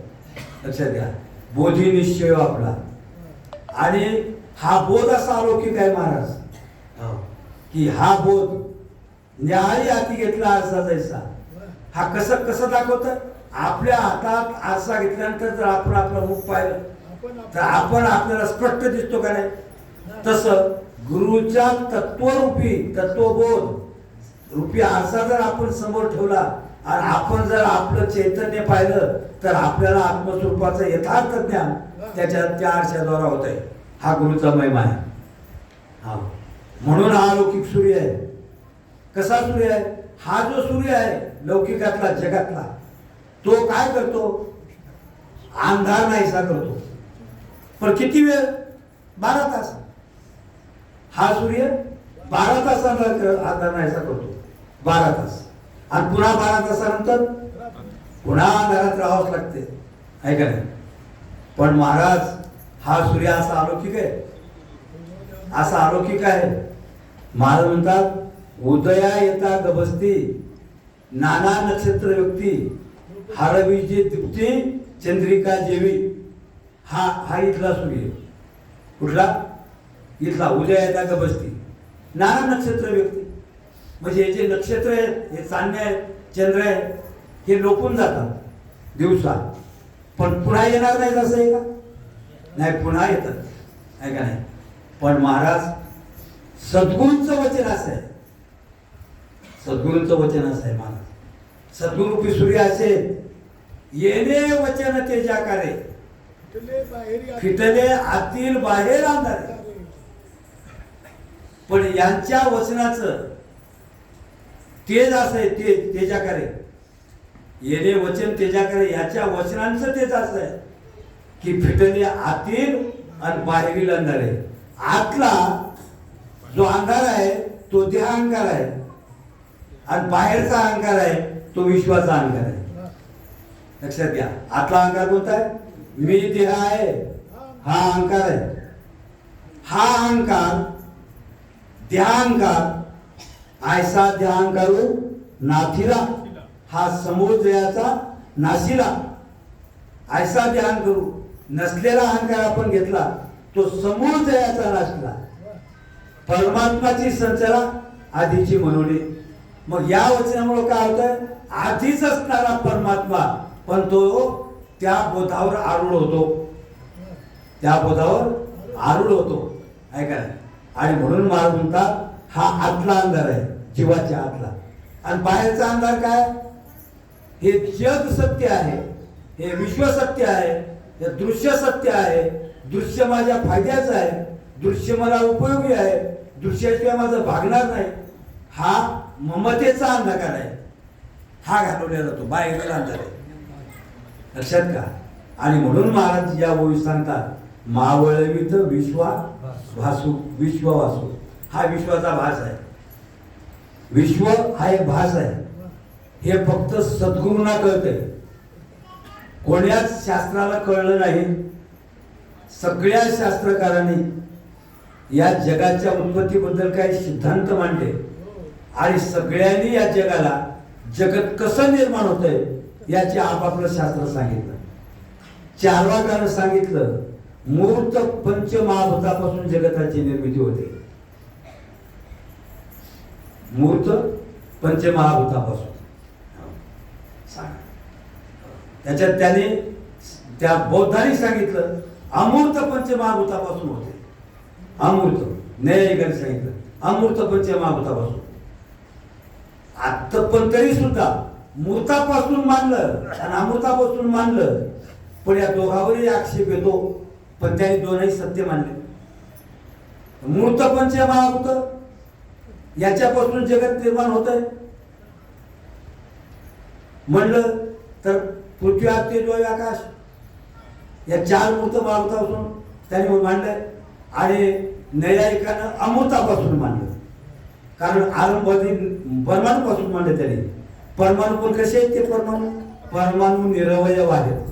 लक्षात घ्या. बोधी निश्चय आपला. आणि हा बोध असा अलौकिक आहे महाराज की हा बोध न्याहाळी हाती घेतला आरसा जायचा. हा कसं दाखवतं? आपल्या हातात आरसा घेतल्यानंतर जर आपण आपलं मुख पाहिलं तर आपण आपल्याला स्पष्ट दिसतो का नाही? तसं गुरुच्या तत्वबोध रूपी आरसा जर आपण समोर ठेवला आणि आपण जर आपलं चैतन्य पाहिलं तर आपल्याला आत्मस्वरूपाचं यथार्थ ज्ञान त्याच्या त्या आरशाद्वारा होत आहे. हा गुरुचा महिमा आहे. हा म्हणून हा अलौकिक सूर्य आहे. कसा सूर्य आहे? हा जो सूर्य आहे लौकिकातला जगातला, तो काय करतो? अंधार नाहीसा करतो. पण किती वेळ? 12 तास. हा सूर्य 12 तासांना अंधार नाहीसा करतो. 12 तास. आणि पुन्हा 12 तासानंतर पुन्हा अंधारात राहावंच लागते, आहे का नाही? पण महाराज हा सूर्य असा अलौकिक आहे, असा अलौकिक आहे. महाराज म्हणतात उदया येता गबसती नाना नक्षत्र व्यक्ती हरवी जे दीप्ती चंद्रिका जेवी. हा इथला सूर्य. कुठला? इथला. उदया येता गबसती नाना नक्षत्र व्यक्ती. म्हणजे हे जे नक्षत्र आहेत, हे चांदणे आहेत, चंद्र आहे, हे लोपून जातात दिवसा, पण पुन्हा येणार नाहीत असं आहे का? नाही, पुन्हा येतात, आहे का नाही? पण महाराज सद्गुरूंचं वचन असं आहे, सद्गुरूंचं वचन असं आहे महाराज, सद्गुरूपी सूर्य असे येणे वचन तेजाकारे, फिटले आतील बाहेर अंधारे. पण यांच्या वचनाचं तेज असं आहे, तेजाकारे, येणे वचन तेजाकारे, याच्या वचनांचं तेज असं आहे की फिटले आतील आणि बाहेरील अंधारे. आतला जो अंधार आहे तो देह अहंकार आहे, आणि बाहेरचा अहंकार आहे तो विश्वाचा अहंकार आहे. लक्षात घ्या, आतला अहंकार कोणता आहे? मी देह आहे, हा अहंकार आहे. हा अहंकार देहांकार ऐसा देहांकारू नाथिला, हा समूळ जयाचा नाशिला. ऐसा ध्यान करू, नसलेला अहंकार आपण घेतला तो समूळ जयाचा नाशिला. परमात्माची संचला आधीची म्हणून. मग या वचनामुळे काय होतं? आधीच असणारा परमात्मा पण तो त्या बोधावर आरूढ होतो, त्या बोधावर आरूढ होतो, आहे का? आणि म्हणून महाराज म्हणतात हा आतला अंधार आहे, जीवाच्या आतला. आणि बाहेरचा अंधार काय? हे जग सत्य आहे, हे विश्व सत्य आहे, हे दृश्य सत्य आहे. दृश्य माझ्या फायद्याचं आहे, दृश्य मला उपयोगी आहे, दृश्याशिवाय माझं भागणार नाही. हा ममतेचा अंधकार आहे, हा घालवला जातो, बाहेरचा अंधार आहे. लक्षात का? आणि म्हणून महाराज या ओळी सांगतात मावळवित विश्वा भासू, विश्व वासू. हा विश्वाचा भास आहे, विश्व हा एक भास आहे. हे फक्त सद्गुरूंना कळतंय, कोण्याच शास्त्राला कळलं नाही. सगळ्या शास्त्रकारांनी या जगाच्या उत्पत्तीबद्दल काही सिद्धांत मांडले आणि सगळ्यांनी या जगाला जगत कसं निर्माण होतंय याचे आपापलं शास्त्र सांगितलं. चार्वाकानं सांगितलं मूर्त पंचमहाभूतापासून जगताची निर्मिती होते. मूर्त पंचमहाभूतापासून. त्याच्यात त्याने त्या बौद्धांनी सांगितलं अमूर्त पंचमहाभूतापासून होते. अमूर्त न्यायिकांनी सांगितलं अमूर्त पंचमहाभूतापासून. आता पण तरी सुद्धा मूर्तापासून मानलं आणि अमृतापासून मानलं, पण या दोघावरही आक्षेप येतो. पण त्यांनी दोनही सत्य मानले. मूर्त पंचमहाभूत याच्यापासून जगत निर्माण होत आहे म्हणलं तर पृथ्वी तेज वायू आकाश या चार मूर्त महाभूतापासून त्यांनी मांडलंय. आणि नैयायिकानं अमृतापासून मांडलं, कारण आरंभादी परमाणूपासून मांडले त्यांनी. परमाणू पण कसे आहेत? ते परमाणू निरवय आहेत.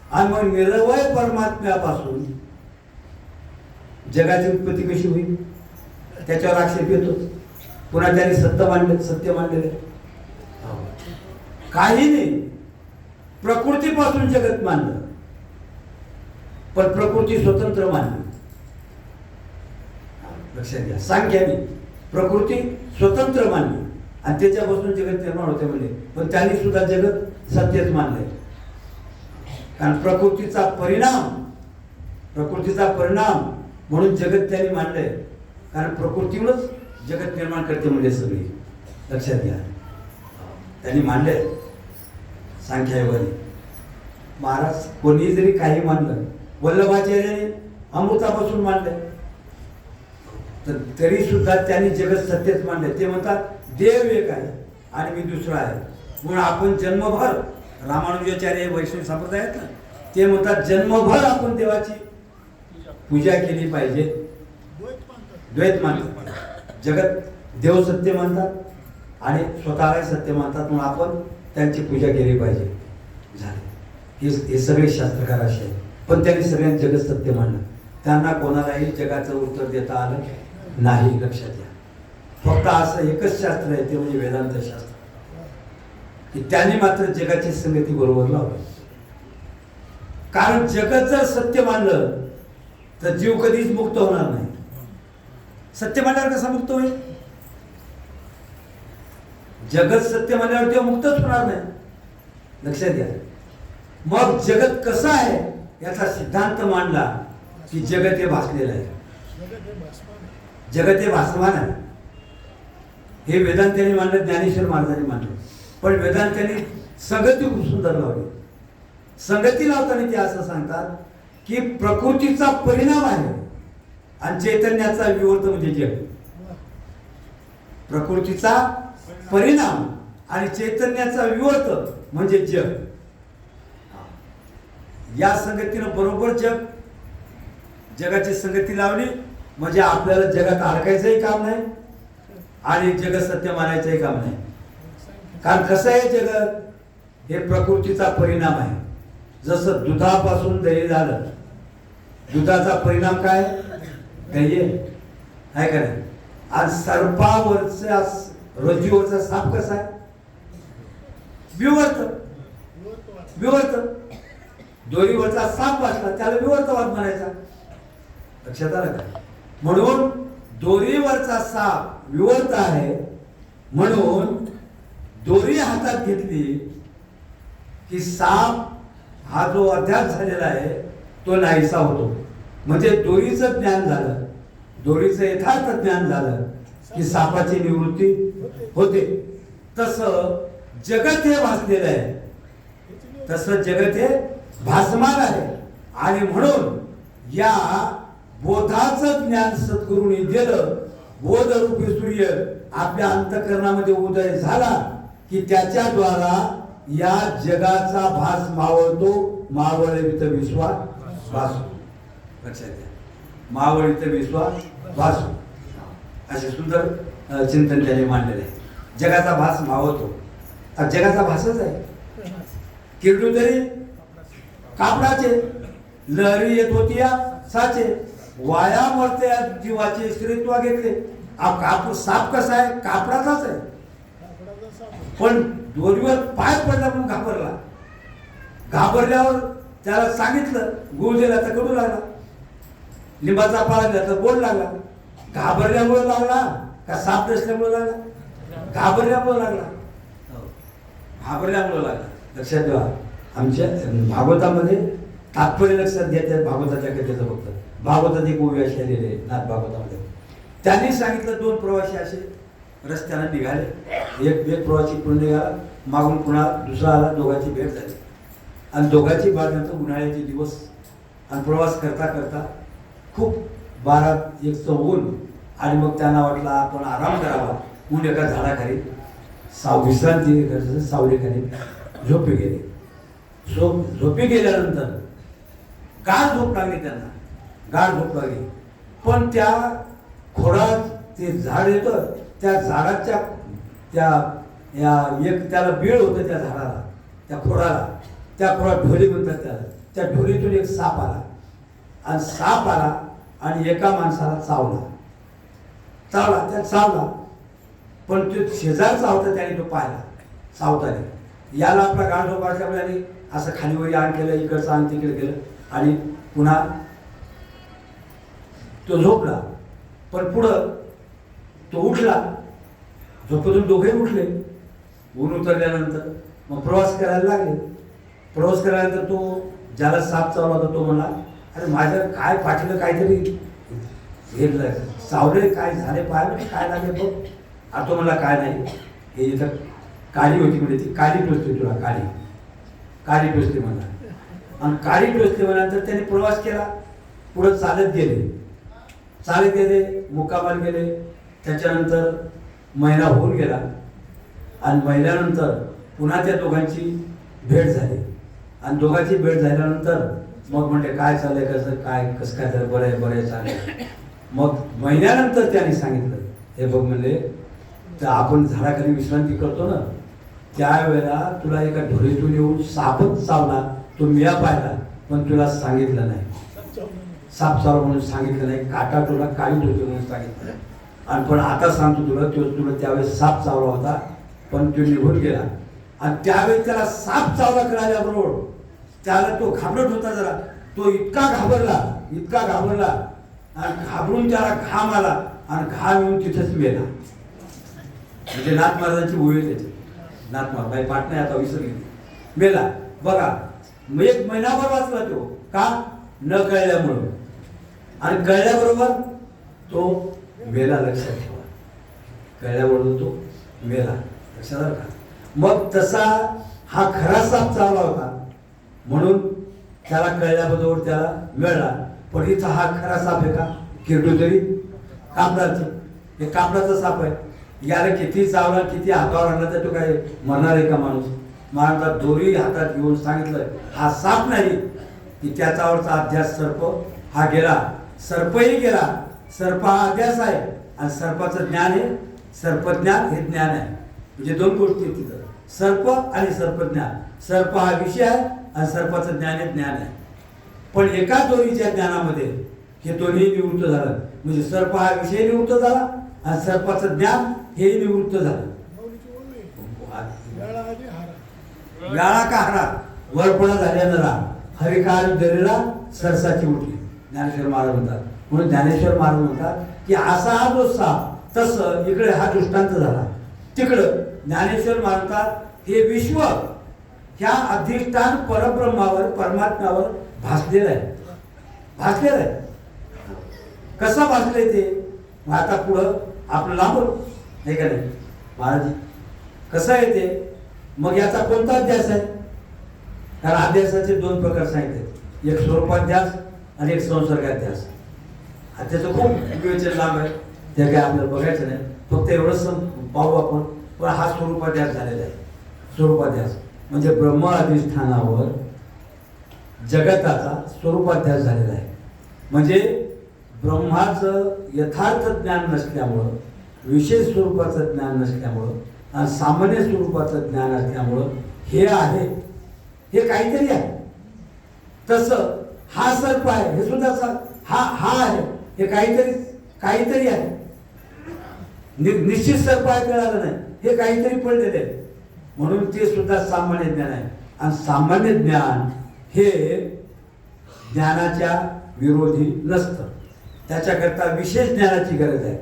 आणि मग निरवय परमात्म्यापासून जगाची उत्पत्ती कशी होईल त्याच्यावर आक्षेप येतो. पुन्हा त्यांनी सत्य मांडले. काही नाही, प्रकृतीपासून जगत मानलं, पण प्रकृती स्वतंत्र मानली. लक्षात घ्या, सांख्याने प्रकृती स्वतंत्र मानली आणि त्याच्यापासून जगत निर्माण होते म्हणजे. पण त्यांनी सुद्धा जगत सत्यच मानलंय. कारण प्रकृतीचा परिणाम म्हणून जगत त्यांनी मांडलंय. कारण प्रकृतीवरच जगत निर्माण करते म्हणजे सगळी. लक्षात घ्या, त्यांनी मांडलंय सांख्यायोगाने. महाराज कोणी जरी काही मानलं, वल्लभाचार्याने अमृतापासून मांडलंय, तर तरी सुद्धा त्यांनी जगत सत्यच मांडले. ते म्हणतात देव एक आहे आणि मी दुसरा आहे. म्हणून आपण जन्मभर रामानुजाचार्य वैष्णव संप्रदायात ना, ते म्हणतात जन्मभर आपण देवाची पूजा केली पाहिजे. द्वैत मानतात, जगत देव सत्य मानतात आणि स्वतःला सत्य मानतात, म्हणून आपण त्यांची पूजा केली पाहिजे. झाले हे सगळे शास्त्रकार असे आहेत. पण त्यांनी सगळ्यांनी जगत सत्य मानलं. त्यांना कोणालाही जगाचं उत्तर देता आलं नाही. लक्षात घ्या, फक्त असं एकच शास्त्र आहे, ते म्हणजे वेदांत शास्त्र, की त्यांनी मात्र जगाची संगती बरोबर लावली. कारण जगत जर सत्य मानलं तर जीव कधीच मुक्त होणार नाही. सत्य मानल्यावर कसा मुक्त होईल? जगत सत्य म्हणल्यावर ते मुक्तच होणार नाही. लक्षात घ्या. मग जगत कसं आहे याचा सिद्धांत मांडला की जगत हे भासलेलं आहे. जगत हे भासमान आहे. हे वेदांतांनी मांडलं, ज्ञानेश्वर महाराजांनी मांडलं. पण वेदांतांनी संगती खूप सुंदर लावली. संगती लावताना ते असं सांगतात की प्रकृतीचा परिणाम आहे आणि चैतन्याचा विवर्त म्हणजे जग. प्रकृतीचा परिणाम आणि चैतन्याचा विवर्त म्हणजे जग. या संगतीनं बरोबर जगाची संगती लावली म्हणजे आपल्याला जगात अडकायचंही काम नाही आणि जग सत्य मानायचंही काम नाही. कारण कसं आहे, जगत हे प्रकृतीचा परिणाम आहे. जसं दुधापासून दही झालं, दुधाचा परिणाम काय, दही आहे का नाही. आज सर्पावरचा रज्जूवरचा साप कसा आहे, विवर्त. दोरीवरचा साप वाचला त्याला विवर्तवाद म्हणायचा. लक्षात आलं का. म्हणून दोरीवरचा साप विवर्त आहे. म्हणून दोरी हातात घेतली की साप हा जो अध्यास झालेला आहे तो नाहीसा होतो. म्हणजे दोरीचं ज्ञान झालं, दोरीचं यथार्थ ज्ञान झालं की सापाची निवृत्ती होते. तसं जगत हे भासलेलं आहे, तसं जगत हे भासमान आहे. आणि म्हणून या बोधाचं ज्ञान सद्गुरूंनी दिलं. बोधरूपी सूर्य आपल्या अंतःकरणामध्ये उदय झाला की त्याच्याद्वारा या जगाचा भास मावळतो. मावळित विश्वास भासू. लक्षात घ्या, मावळित विश्वास भासू असे सुंदर चिंतन त्याने मांडलेले आहे. जगाचा भास मावळतो. जगाचा भासच आहे. किरडू तरी कापडाचे, लहरी येत होती या साचे, वाया मरते जीवाचे स्त्रीत्व घेतले. साप कसा आहे, कापडाचाच आहे. पण दोरीवर पाय पडला म्हणून घाबरला. घाबरल्यावर त्याला सांगितलं, गुळ दिला तर कडू लागला, लिंबाचा पाला दिला तर गोड लागला. घाबरल्यामुळे लागला का साप नसल्यामुळे लागला, घाबरल्यामुळे लागला. घाबरल्यामुळे लागला. लक्षात ठेवा, आमच्या भागवतामध्ये तात्पर्य लक्षात घ्यायचं. भागवताच्या कथेचं फक्त भागवतात एक ओवी अशी आलेली आहे नाथ भागवतामध्ये. त्यांनी सांगितलं, दोन प्रवासी असे रस्त्याने निघाले. एक प्रवासी पुढे निघाला, मागून पुन्हा दुसरा आला. दोघांची भेट झाली आणि दोघांची भेट नंतर उन्हाळ्याचे दिवस आणि प्रवास करता करता खूप 12-1 ऊन आणि मग त्यांना वाटलं आपण आराम करावा म्हणून एका झाडाखाली विश्रांती सावलीखाली झोपी गेले. झोपी गेल्यानंतर गाढ झोप लागली त्यांना, गाढ झोप लागली. पण त्या खोडात ते झाड येतं, त्या झाडाच्या त्याला बेळ होतं त्या झाडाला, त्या खोडात ढोली म्हणतात त्याला. त्या ढोलीतून एक साप आला आणि साप आला आणि एका माणसाला चावला. पण तो शेजारचा होता, त्याने तो पाहिला सावताने. याला आपला गाढ झोप असल्यामुळे असं खालीवरी आण केलं, इकडचं आण तिकडे केलं आणि पुन्हा तो झोपला. पण पुढं तो उठला, झोपेतून दोघेही उठले. ऊन उतरल्यानंतर मग प्रवास करायला लागले. प्रवास केल्यानंतर तो ज्याला साप चावला होता तो म्हणला, अरे माझ्या काय पाठीला काहीतरी घेतलं, चावले काय झाले, पाय काय लागले बघ. तो म्हणला काय नाही, हे इथं काळी होती म्हणजे ती काळी टोचते तुला, काळी टोचते म्हणला. आणि काळी टोचते म्हणल्यानंतर त्याने प्रवास केला. पुढं चालत गेले, मुक्कामाला गेले. त्याच्यानंतर महिना होऊन गेला आणि महिन्यानंतर पुन्हा त्या दोघांची भेट झाली. आणि दोघांची भेट झाल्यानंतर मग म्हणते काय चाललंय, कसं काय झालं, बरं आहे चालेल. मग महिन्यानंतर त्याने सांगितलं, हे बघ म्हणले, तर आपण झाडाखाली विश्रांती करतो ना, त्यावेळेला तुला एका ढोलीतून येऊन सापच चावला, तो मिया पाहिला पण तुला सांगितलं नाही. साप चावला म्हणून सांगितलं नाही, काटा तुला काळी टोचली म्हणून सांगितलं. आणि पण आता सांगतो तुला त्यावेळेस साप चावला होता पण तो निघून गेला. आणि त्यावेळेस त्याला साप चावला कळाल्याबरोबर त्याला तो घाबरत होता जरा. तो इतका घाबरला आणि घाबरून त्याला घाम आला आणि घाम येऊन तिथेच मेला. म्हणजे नाथ महाराजांची ओळी त्याची. नाथ महाराज बाई पाठ नाही आता विसरली, मेला. बघा मग एक महिनाभर वाचला तो, का न कळल्यामुळं, आणि कळल्याबरोबर तो मेला. लक्षात ठेवा, कळल्याबरोबर तो मेला. लक्षात आलं का? मग तसा हा खरा साप चावला होता म्हणून त्याला कळल्याबरोबर त्याला मिळाला. पण इथं हा खरा साप आहे का? किरडू तरी कापडाचं, हे कापडाचा साप आहे. याला किती चावला, किती हातावर आणला तर तो काय मरणार आहे का माणूस? महाराज दोरी हातात घेऊन सांगितलं हा साप नाही, की त्याच्यावरचा अध्यास सर्प हा गेला. सर्पही गेला. सर्प हा अध्यास आहे आणि सर्पाचं ज्ञान आहे. सर्पज्ञान हे ज्ञान आहे. म्हणजे दोन गोष्टी आहेत तिथं, सर्प आणि सर्पज्ञान. सर्प हा विषय आहे आणि सर्पाचं ज्ञान हे ज्ञान आहे. पण एका दोरीच्या ज्ञानामध्ये हे दोन्ही निवृत्त झालं. म्हणजे सर्प हा विषय निवृत्त झाला आणि सर्पाचं ज्ञान हे निवृत्त झालं. व्याळा का हरा वरपणा झाल्यानं राहा, हरिकाल दरेला सरसाची उठली. ज्ञानेश्वर महाराज म्हणतात. म्हणून ज्ञानेश्वर महाराज म्हणतात की असा हा जो साप, तसं इकडे हा दृष्टांत झाला. तिकडं ज्ञानेश्वर म्हणतात हे विश्व ह्या अधिष्ठान परब्रह्मावर, परमात्म्यावर भासलेलं आहे. भासलेलं आहे. कसं भासलंय ते मग आता पुढं आपलं लांबून हे का नाही महाराज कसं आहे ते. मग याचा कोणता अध्यास आहे? कारण अध्यासाचे दोन प्रकार सांगितले, एक स्वरूपाध्यास आणि एक संसर्गाध्यास. त्याचं खूप विवेचन लांब आहे, ते काय आपल्याला बघायचं नाही. फक्त एवढंच पाहू आपण. पण हा स्वरूपाध्यास झालेला आहे. स्वरूपाध्यास म्हणजे ब्रह्म अधिष्ठानावर जगताचा स्वरूपाध्यास झालेला आहे. म्हणजे ब्रह्माचं यथार्थ ज्ञान नसल्यामुळं, विशेष स्वरूपाचं ज्ञान नसल्यामुळं आणि सामान्य स्वरूपाचं ज्ञान असल्यामुळं हे आहे, हे काहीतरी आहे. तसं हा सर्प आहे, हे सुद्धा हा आहे, हे काहीतरी आहे. निश्चित सर्प आहे कळालं नाही, हे काहीतरी पडलेले आहे. म्हणून ते सुद्धा सामान्य ज्ञान आहे. आणि सामान्य ज्ञान हे ज्ञानाच्या विरोधी नसतं. त्याच्याकरता विशेष ज्ञानाची गरज आहे.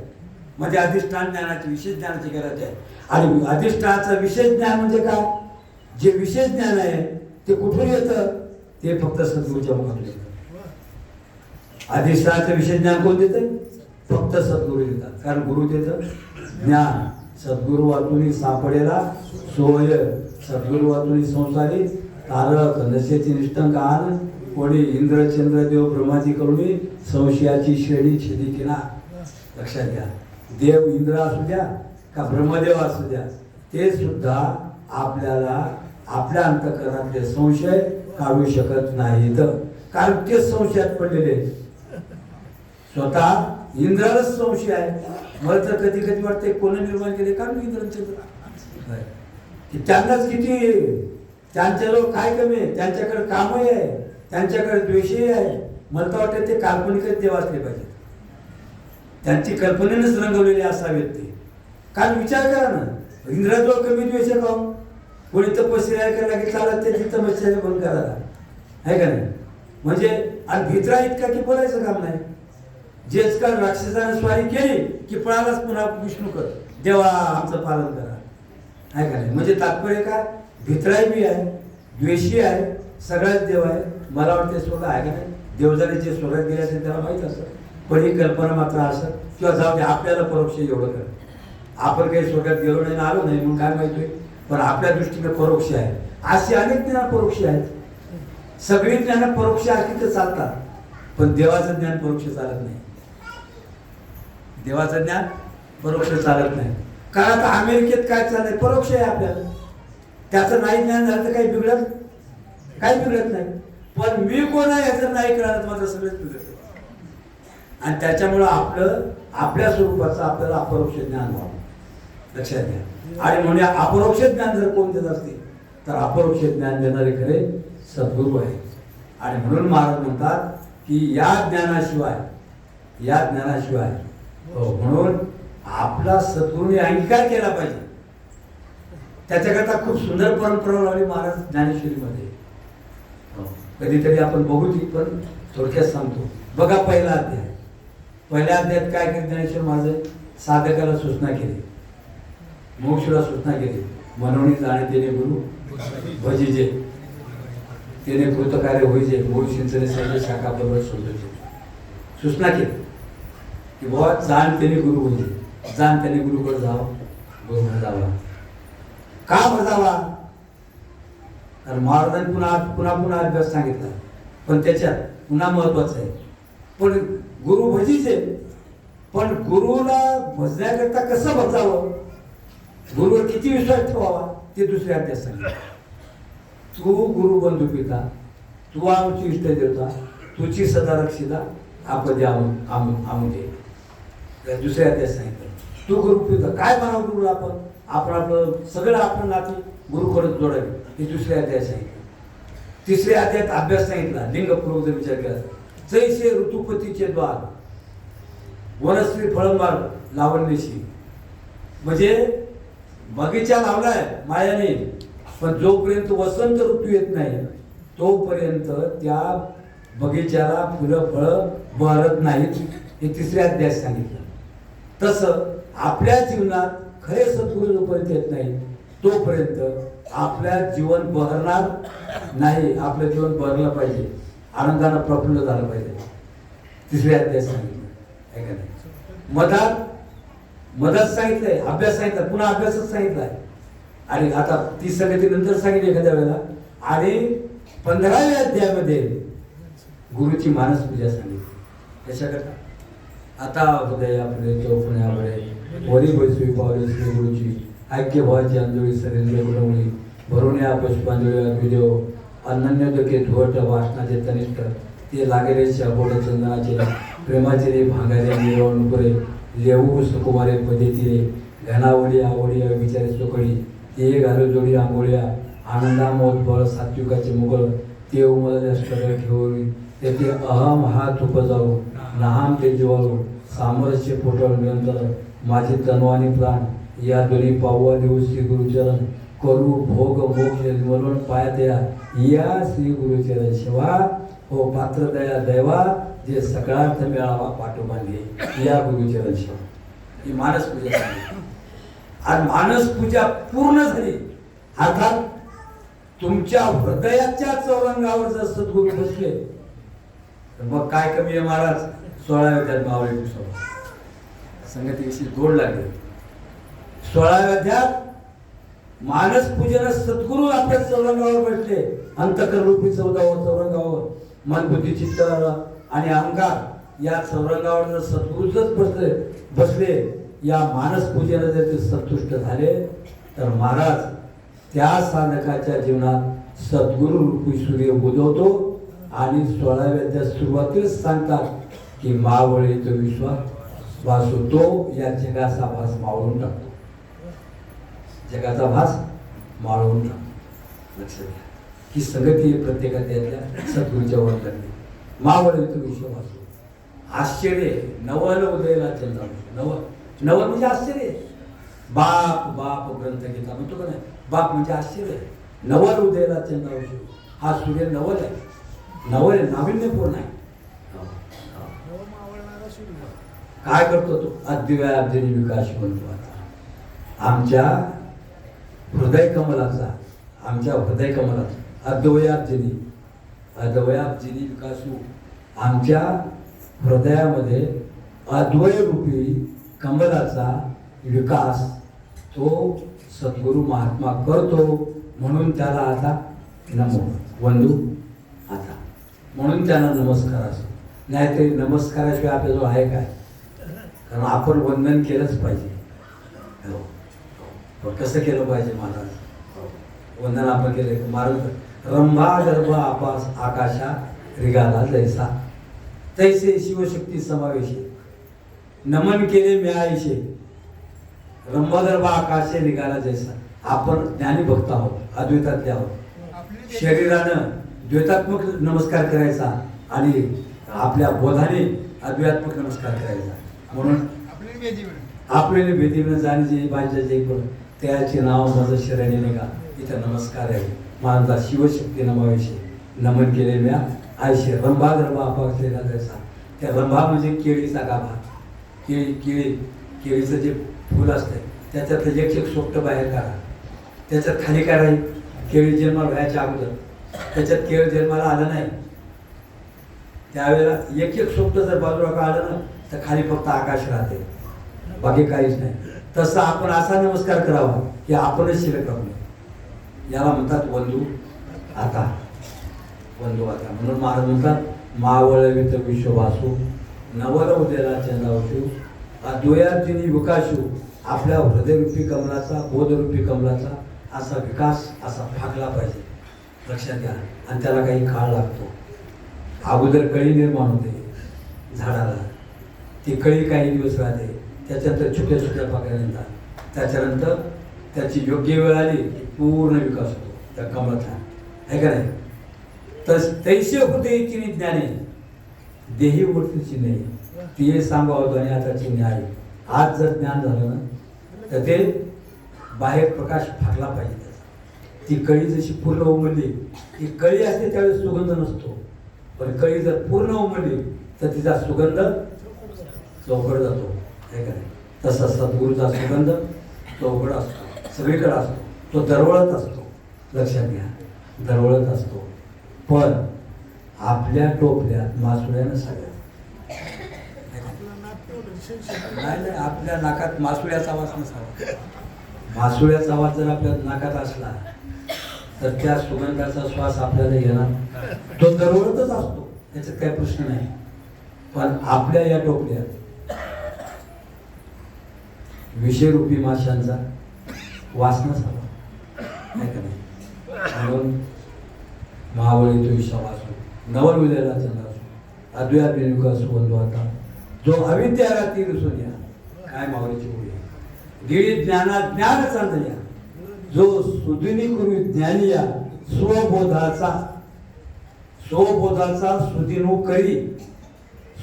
म्हणजे अधिष्ठान ज्ञानाची, विशेष ज्ञानाची गरज आहे. आणि अधिष्ठानाचं विशेष ज्ञान म्हणजे काय? जे विशेष ज्ञान आहे ते कुठून येतं? ते फक्त सद्गुरूच्या मुखातून येतं. अधिष्ठानाचं विशेष ज्ञान कोण देतं? फक्त सद्गुरू देतात. कारण गुरु देतं ज्ञान. सद्गुरू वाचून सापडेला सोय, सद्गुरू वाचून संसारी तारक नशेची निष्ठंकान, कोणी इंद्र चंद्र देव ब्रह्माजी करुणी संशयाची श्रेणी छेदी केला. लक्षात घ्या, देव इंद्र असू द्या का ब्रह्मदेव असू द्या, ते सुद्धा आपल्याला आपल्या अंतःकरणातले संशय काढू शकत नाहीत. कारण ते संशयात पडलेले. स्वतः इंद्रालाच संशय आहे. मला तर कधी कधी वाटते कोण निर्माण केले कारण इंद्र चंद्र, त्यांनाच किती, त्यांच्याजवळ काय कमी आहे? त्यांच्याकडे कामही आहे, त्यांच्याकडे द्वेषही आहे. मला तर वाटतं ते काल्पनिकच देव असले पाहिजे. त्यांची कल्पनेनेच रंगवलेली असावेत ते. कारण विचार करा ना, इंद्राजवळ कमी द्वेष का? कोणी तपस्या करायला की चालत ते तपस्या बंद करायला आहे का नाही? म्हणजे आणि भित्रा इतका की बोलायचं काम नाही. जेच काल राक्षसाने स्वारी केली की पळालाच पुन्हा विष्णू कर, देवा आमचं पालन करा, आहे का नाही? म्हणजे तात्पर्य काय? भित्राई बी आहे, द्वेषी आहे, सगळ्याच देव आहे. मला वाटते स्वतः आहे का नाही? देवजाने जे स्वर्गात गेले असेल त्याला माहीत असतं. पण ही कल्पना मात्र असं किंवा जाऊ दे, आपल्याला परोक्ष एवढं कर. आपण काही स्वर्गात गेलो नाही, आलो नाही म्हणून काय माहिती, पण आपल्या दृष्टीने परोक्ष आहे. अशी अनेक ज्ञान परोक्ष आहेत. सगळी ज्ञान परोक्ष आहे तर चालतात, पण देवाचं ज्ञान परोक्ष चालत नाही. देवाचं ज्ञान परोक्ष चालत नाही. कारण आता अमेरिकेत काय चाललंय? परोक्ष आहे आपल्याला. त्याचं नाही ज्ञान झालं तर काही बिघडत, काही बिघडत नाही. पण मी कोण आहे याचं नाही कळत मात्र सगळंच बिघडत. आणि त्याच्यामुळं आपल्या स्वरूपाचं आपल्याला अपरोक्ष ज्ञान व्हावं. लक्षात घ्या. आणि म्हणजे अपरोक्ष ज्ञान जर कोण देत असतील तर अपरोक्ष ज्ञान देणारे खरे सद्गुरू आहे. आणि म्हणून महाराज म्हणतात की या ज्ञानाशिवाय म्हणून आपला सद्गुरूने अंगीकार केला पाहिजे. त्याच्याकरता खूप सुंदर परंपरा लावली महाराज ज्ञानेश्वरीमध्ये. कधीतरी आपण बघू ती, पण थोडक्यात सांगतो. बघा पहिला अध्याय. पहिल्या अध्यायात काय केलं ज्ञानेश्वर महाराज? साधकाला सूचना केली. मोक्षला सूचना केली, मनोनी जाणे तेने गुरु भजीजे, तेने कृतकार्य होईजे, मूळ सिंचने सर्व शाखा बरोबर सोडले. सूचना केली की बाबा जाण त्याने गुरु होईजे, जाण त्याने गुरुकडे जावं, गुरु जावा. का बजावा? तर महाराजांनी पुन्हा पुन्हा पुन्हा अभ्यास सांगितला, पण त्याच्यात पुन्हा महत्वाचं आहे, पण गुरु भजीचे, पण गुरुला भजण्याकरता कसं भजावं, गुरुवर किती विश्वास ठेवावा ते दुसरे अभ्यास सांगितले. तू गुरु बंधू पिता, तू आमची इष्ट देवता, तुझी सदा रक्षिता आपदे आमुदे. दुसऱ्या अध्यास सांगितलं. तू गुरु पिता, काय म्हणावं गुरुला आपण, आपलं सगळं आपण नाते गुरुकडे जोडावे, हे दुसऱ्या अध्यास सांगितलं. तिसऱ्या अध्यायात अभ्यास सांगितला, लिंगपूर्वक विचार केला. जैसे ऋतुपतीचे द्वार वनस्त्री फळंबार लावण्याशी, म्हणजे बगीचा लावलाय मायाने, पण जोपर्यंत वसंत ऋतू येत नाही तोपर्यंत त्या बगीच्याला फुलं फळं बहरत नाहीत, हे तिसऱ्या अध्यायात सांगितलं. तसं आपल्या जीवनात खरे सद्गुरू जोपर्यंत येत नाही तोपर्यंत आपल्या जीवन बहरणार नाही. आपलं जीवन बहरलं पाहिजे, आनंदानं प्रफुल्ल झालं पाहिजे. तिसऱ्या अध्यायात सांगितलं आहे का नाही. मधात सांगितलंय, अभ्यास सांगितला, पुन्हा अभ्यासच सांगितलाय. आणि आता ती संगती नंतर सांगितली एखाद्या वेळेला. आणि 15व्या अध्यायामध्ये गुरुची मानस पूजा सांगितली. याच्याकरता आता हृदय आपले चौपण्यामुळे वरी बैसवी पावले श्री गुरुची ऐक्य भावाची अंजोळी सरेंद्र गुणवली भरून या पुष्पांजळी अभिदेव अनन्य डोके धुवट वासनाचे तनिष्ठ ते लागेले शाबोड चंदनाचे प्रेमाचे रे भांगारे मिरवणुकरे लेऊ सुकुमारे पद्धतीरे घनावडी आवडी विचारे सोकडी ते घालू जोडी आंघोळ्या आनंदा मोदबळ सात्विकाचे मुघळ ते उमलल्या स्तर घेऊन ते अहम हा तुप जाऊ लहान ते ज्वाळू सामरस्य पोटळ नियंत्रण माझी तनवानी प्राण या दोन्ही पाववा देऊ श्री गुरुचरण करू भोग मोक्ष निर्मलून पाया द्या या श्री गुरुचरण शिवा हो पात्र दया दैवा जे सगळार्थ मिळावा पाठोपांडे या गुरुचरण शिवा. ही मानस पूजा झाली. आज मानस पूजा पूर्ण झाली, अर्थात तुमच्या हृदयाच्या चौरंगावर जर सद्गुरू बसले तर मग काय कमी आहे महाराज. 16व्या अध्यायात मावळे संगतीविषयी गोड लागले. 16व्या अध्यायात मानस पूजन सद्गुरू आपल्या चौरंगावर बसले. अंतकरण रूपी चौरंगावर मन बुद्धी चित्त आणि अहंकार या चौरंगावर जर सद्गुरूच बसले या मानस पूजेला जर ते संतुष्ट झाले तर महाराज त्या साधकाच्या जीवनात सद्गुरू रूपी सूर्य उगवतो. आणि 16व्या अध्यायात सुरुवातीलाच सांगतात की मावळे तो विश्वास भास होतो या जगाचा भास मावळून टाकतो. जगाचा भास मावळून टाकतो. लक्ष द्या ही संगती प्रत्येकाच्या सद्गुरूच्या वर्तनाने मावळे तो विश्वास. आश्चर्य नवल उदयला चंद्र नवल म्हणजे आश्चर्य. बाप बाप ग्रंथ गीता म्हणतो का नाही, बाप म्हणजे आश्चर्य. नवल उदयला चंद्र हा सूर्य नवल आहे, नवल आहे, नाविन्यपूर्ण आहे. काय करतो तो अद्वैयाब्जनी विकास म्हणतो. आता आमच्या हृदय कमलाचा अद्वैयाब्जनी विकासू आमच्या हृदयामध्ये अद्वय रूपी कमलाचा विकास तो सद्गुरू महात्मा करतो. म्हणून त्याला आता नमो वंदू आता म्हणून त्यांना नमस्कार असो. नाहीतरी नमस्काराशिवाय आपल्याजवळ आहे काय, कारण आपण वंदन केलंच पाहिजे. कसं केलं पाहिजे महाराज वंदन आपण केलं. महाराज रंभा गर्भ आपास आकाशा रिगाला जैसा तैसे शिवशक्ती समावेशे नमन केले मिळायशे रंभगर्भ आकाशे निघाला जैसा. आपण ज्ञानी भक्त आहोत, अद्वैतातले आहोत. शरीरानं द्वैतात्मक नमस्कार करायचा आणि आपल्या बोधाने अद्वैतात्मक नमस्कार करायचा. म्हणून आपल्याला भेटीनं जाणीचे बांधायचे पण त्याचे नाव माझं शरणी निघा. इथं नमस्कार आहे माझा शिवशक्ती नमावेशे नमन केले म्या आयशे रंभागर्भ आपास जैसा. त्या रंभा म्हणजे केळीचा गाभा. केळीचं जे फुल असतं त्याच्यातलं एक सोपट बाहेर काढा. त्याच्यात खाली काय राहील? केळी जन्माला व्हायच्या अगोदर त्याच्यात केळ जन्माला आलं नाही, त्यावेळेला एक सोपट जर बाजूला काढलं ना तर खाली फक्त आकाश राहते, बाकी काहीच नाही. तसं आपण असा नमस्कार करावा की आपणच शिल्लक राहू नये. याला म्हणतात वंदू आता. वंदू आता म्हणून महाराज म्हणतात मावळवित विश्ववासू नवल उद्याला चंदावशू अद्वयार्जिनी विकासू. आपल्या हृदयरूपी कमलाचा बोधरूपी कमलाचा असा विकास असा फागला पाहिजे, लक्षात घ्या. आणि त्याला काही काळ लागतो. अगोदर कळी निर्माण होते झाडाला, ती कळी काही दिवस राहते, त्याच्यानंतर छोट्या छोट्या पाकळ्या निघतात, त्याच्यानंतर त्याची योग्य वेळ आली की पूर्ण विकास होतो त्या कमळाचा, आहे का नाही? तैसे होते की ज्ञाने देही मूर्तीची नाही ती सांगावं आणि आता चिन्ह आहे. आज जर ज्ञान झालं ना तर ते बाहेर प्रकाश फाकला पाहिजे त्याचा. ती कळी जशी पूर्ण उमलली, ती कळी असते त्यावेळेस सुगंध नसतो, पण कळी जर पूर्ण उमलली तर तिचा सुगंध चौकड जातो, आहे का नाही? तसा सद्गुरूचा सुगंध चौकड असतो, सगळीकडे असतो, तो दरवळत असतो. लक्षात घ्या, दरवळत असतो. पण आपल्या टोपल्यात मासुळ्यानं सगळ्या नाही, आपल्या नाकात मासुळ्याचा आवाज नसावा. मासुळ्याचा आवाज जर आपल्या नाकात असला तर त्या सुगंधाचा श्वास आपल्याला येणार, तो दरवळतच असतो, त्याच्यात काही प्रश्न नाही. पण आपल्या या टोपल्यात विषयरूपी माशांचा वास नसावा, नाही का नाही? म्हणून महावळी तो विश्वासू नवल विलेला चंद्रासू अद्वयार्जिनी विकासू बंधू आता जो अविद्याला ती रुसून काय मावळीची ओळी गिळी ज्ञाना ज्ञान चांदण्या जो सुदिनी करू ज्ञानिया स्वबोधाचा सुदिनू करी,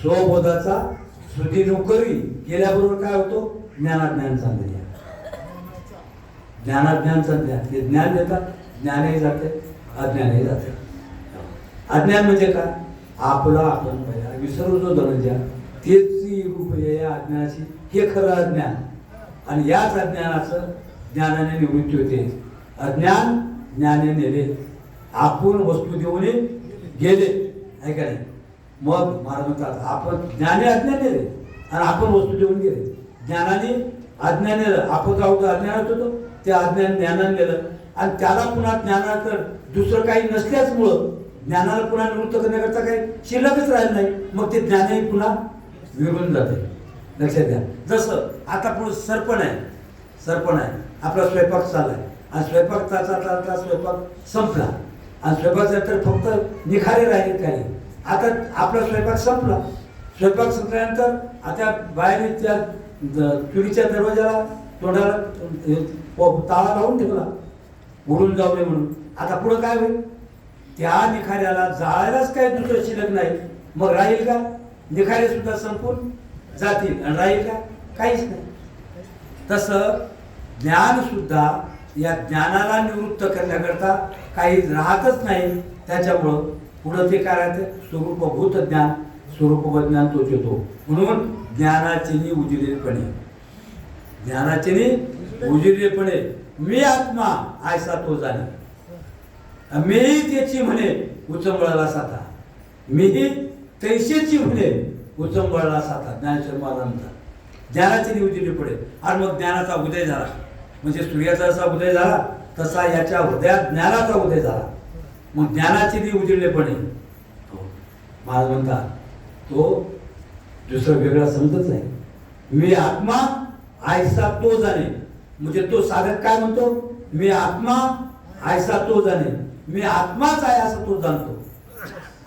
स्वबोधाचा सुदिनू करी केल्याबरोबर काय होतो? ज्ञानाज्ञान चांदण्या. ज्ञानाज्ञान चांदण्या ते ज्ञान देतात, ज्ञानही जाते अज्ञानही जाते. अज्ञान म्हणजे काय? आपला आपण पहिला विसरू जो धनंजय तेच रूप या अज्ञानाची, हे खरं अज्ञान. आणि याच अज्ञानाचं ज्ञानाने निवृत्ती होते. अज्ञान ज्ञाने नेले, आपण वस्तू देऊन गेले, आहे का नाही? मग महाराज म्हणतात आपण ज्ञाने अज्ञान नेले आणि आपण वस्तू देऊन गेले. ज्ञानाने अज्ञान नेलं, आपण जाऊ अज्ञानात होतो, ते अज्ञान ज्ञानाने नेलं आणि त्याला पुन्हा ज्ञानानंतर दुसरं काही नसल्याचमुळं ज्ञानाला पुन्हा निवृत्त करण्याकरता काही शिल्लकच राहिलं नाही. मग ते ज्ञानही पुन्हा विरून जाते. लक्षात घ्या. जसं आता पुढे सरपण आहे, आपला स्वयंपाक चाललाय आणि स्वयंपाकाचा स्वयंपाक संपला आणि स्वयंपाकानंतर फक्त निखारे राहिले काही. आता आपला स्वयंपाक संपला, स्वयंपाक संपल्यानंतर आता बाहेर त्या चुलीच्या दरवाजाला तोंडाला ताळा लावून ठेवला उडून जाऊ नये म्हणून. आता पुढं काय होईल? त्या निखाऱ्याला जाळायलाच काही दुसरं शिल्लक नाही, मग राहील का? निखारे सुद्धा संपून जातील आणि राहील का? काहीच नाही. तसं ज्ञान सुद्धा या ज्ञानाला निवृत्त करण्याकरता काही राहतच नाही. त्याच्यामुळं पुढं ते काय राहते? स्वरूपभूत ज्ञान, स्वरूप ज्ञान तोच येतो. म्हणून ज्ञानाचे उजिरेपणे मी आत्मा आयसा तो जाणे, मीही त्याची म्हणे उचंबळाला साथा, मीही तैसेची म्हणे उचंबळाला साथा. ज्ञानेश्वर महाराज म्हणतात ज्ञानाची उजिरी पडे. आणि मग ज्ञानाचा उदय झाला, म्हणजे सूर्याचा जसा उदय झाला तसा याच्या हृदयात ज्ञानाचा उदय झाला. मग ज्ञानाची उजिरलेपणे महाराज म्हणतात तो दुसरं वेगळा समजत नाही. मी आत्मा आयसा तो जाणे, म्हणजे तो साधक काय म्हणतो? मी आत्मा आयसा तो जाणे, मी आत्माच आहे असं तो जाणतो.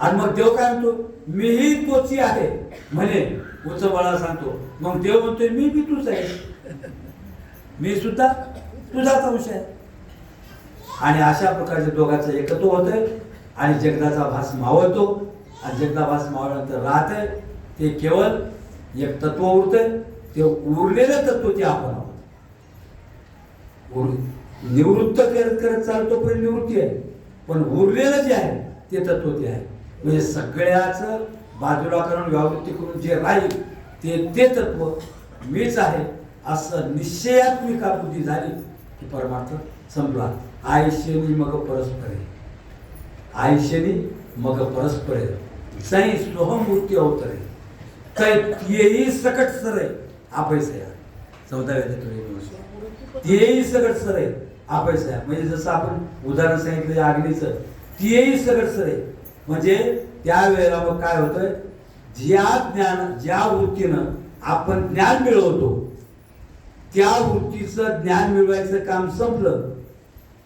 आणि मग देव काय म्हणतो? मीही तोची आहे म्हणे उचंबळाला सांगतो. मग देव म्हणतोय मी बी तूच आहे, मी सुद्धा तुझाच अंश आहे. आणि अशा प्रकारच्या दोघांचं एकत्व होतंय आणि जगदाचा भास मावळतो. आणि जगदा भास मावळल्यानंतर राहतंय ते केवळ एक तत्व उरतंय. ते उरलेलं तत्व ते आपण आहोत. निवृत्त करत करत चालतोपर्यंत निवृत्ती आहे, पण उरलेलं जे आहे ते तत्व ते आहे. म्हणजे सगळ्याचं बाजूला करून व्यावृत्ती करून जे राहील ते तत्व मीच आहे. असं निश्चयात्मिका बुद्धी झाली की परमार्थ संपला. आयुष्यनी मग परस्परे, आयुष्यनी मग परस्परे सई सोहमूर्ती अवतरे तै येई सकट सरे आपैसया. 14व्या येई सकट सरे आपैसया म्हणजे जसं आपण उदाहरण सांगितलं अग्नीचं, येई सकट सरे म्हणजे त्यावेळेला मग काय होतं, ज्या वृत्तीनं आपण ज्ञान मिळवतो त्या वृत्तीचं ज्ञान मिळवायचं काम संपलं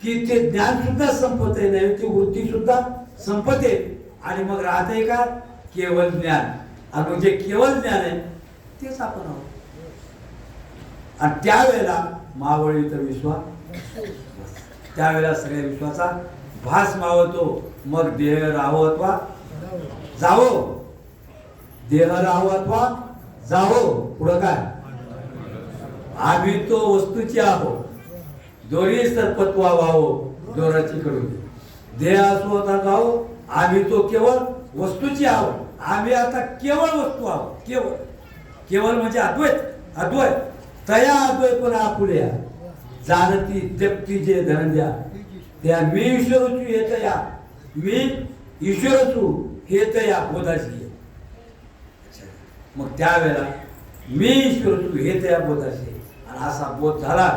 की ते ज्ञान सुद्धा संपते नाही, ती वृत्ती सुद्धा संपते आणि मग राहते का केवळ ज्ञान. आणि मग जे केवळ ज्ञान आहे तेच आपण आहोत. आणि त्यावेळेला मावळी तर विश्वास, त्यावेळेला सगळ्या विश्वाचा भास मावतो. मग देह राहो अथवा जावो, देह राहो अथवा जावो. पुढं काय, आम्ही तो वस्तूची आहो, दोरी सरपत्वा वाहो दोराची कडून. देह असो आता जाओ, आम्ही तो केवळ वस्तूची आहो. आम्ही आता केवळ वस्तू आहोत. केवळ, केवळ म्हणजे अद्वैत, अद्वैत तया अद्वैत पण आपुल्या जानती जप्ती जे धनंद्या त्या मी ईश्वरचू हे तया, मी ईश्वरचू हे तया बोधाशी. मग त्यावेळेला मी ईश्वरचू हे तया बोधाशी आणि असा बोध झाला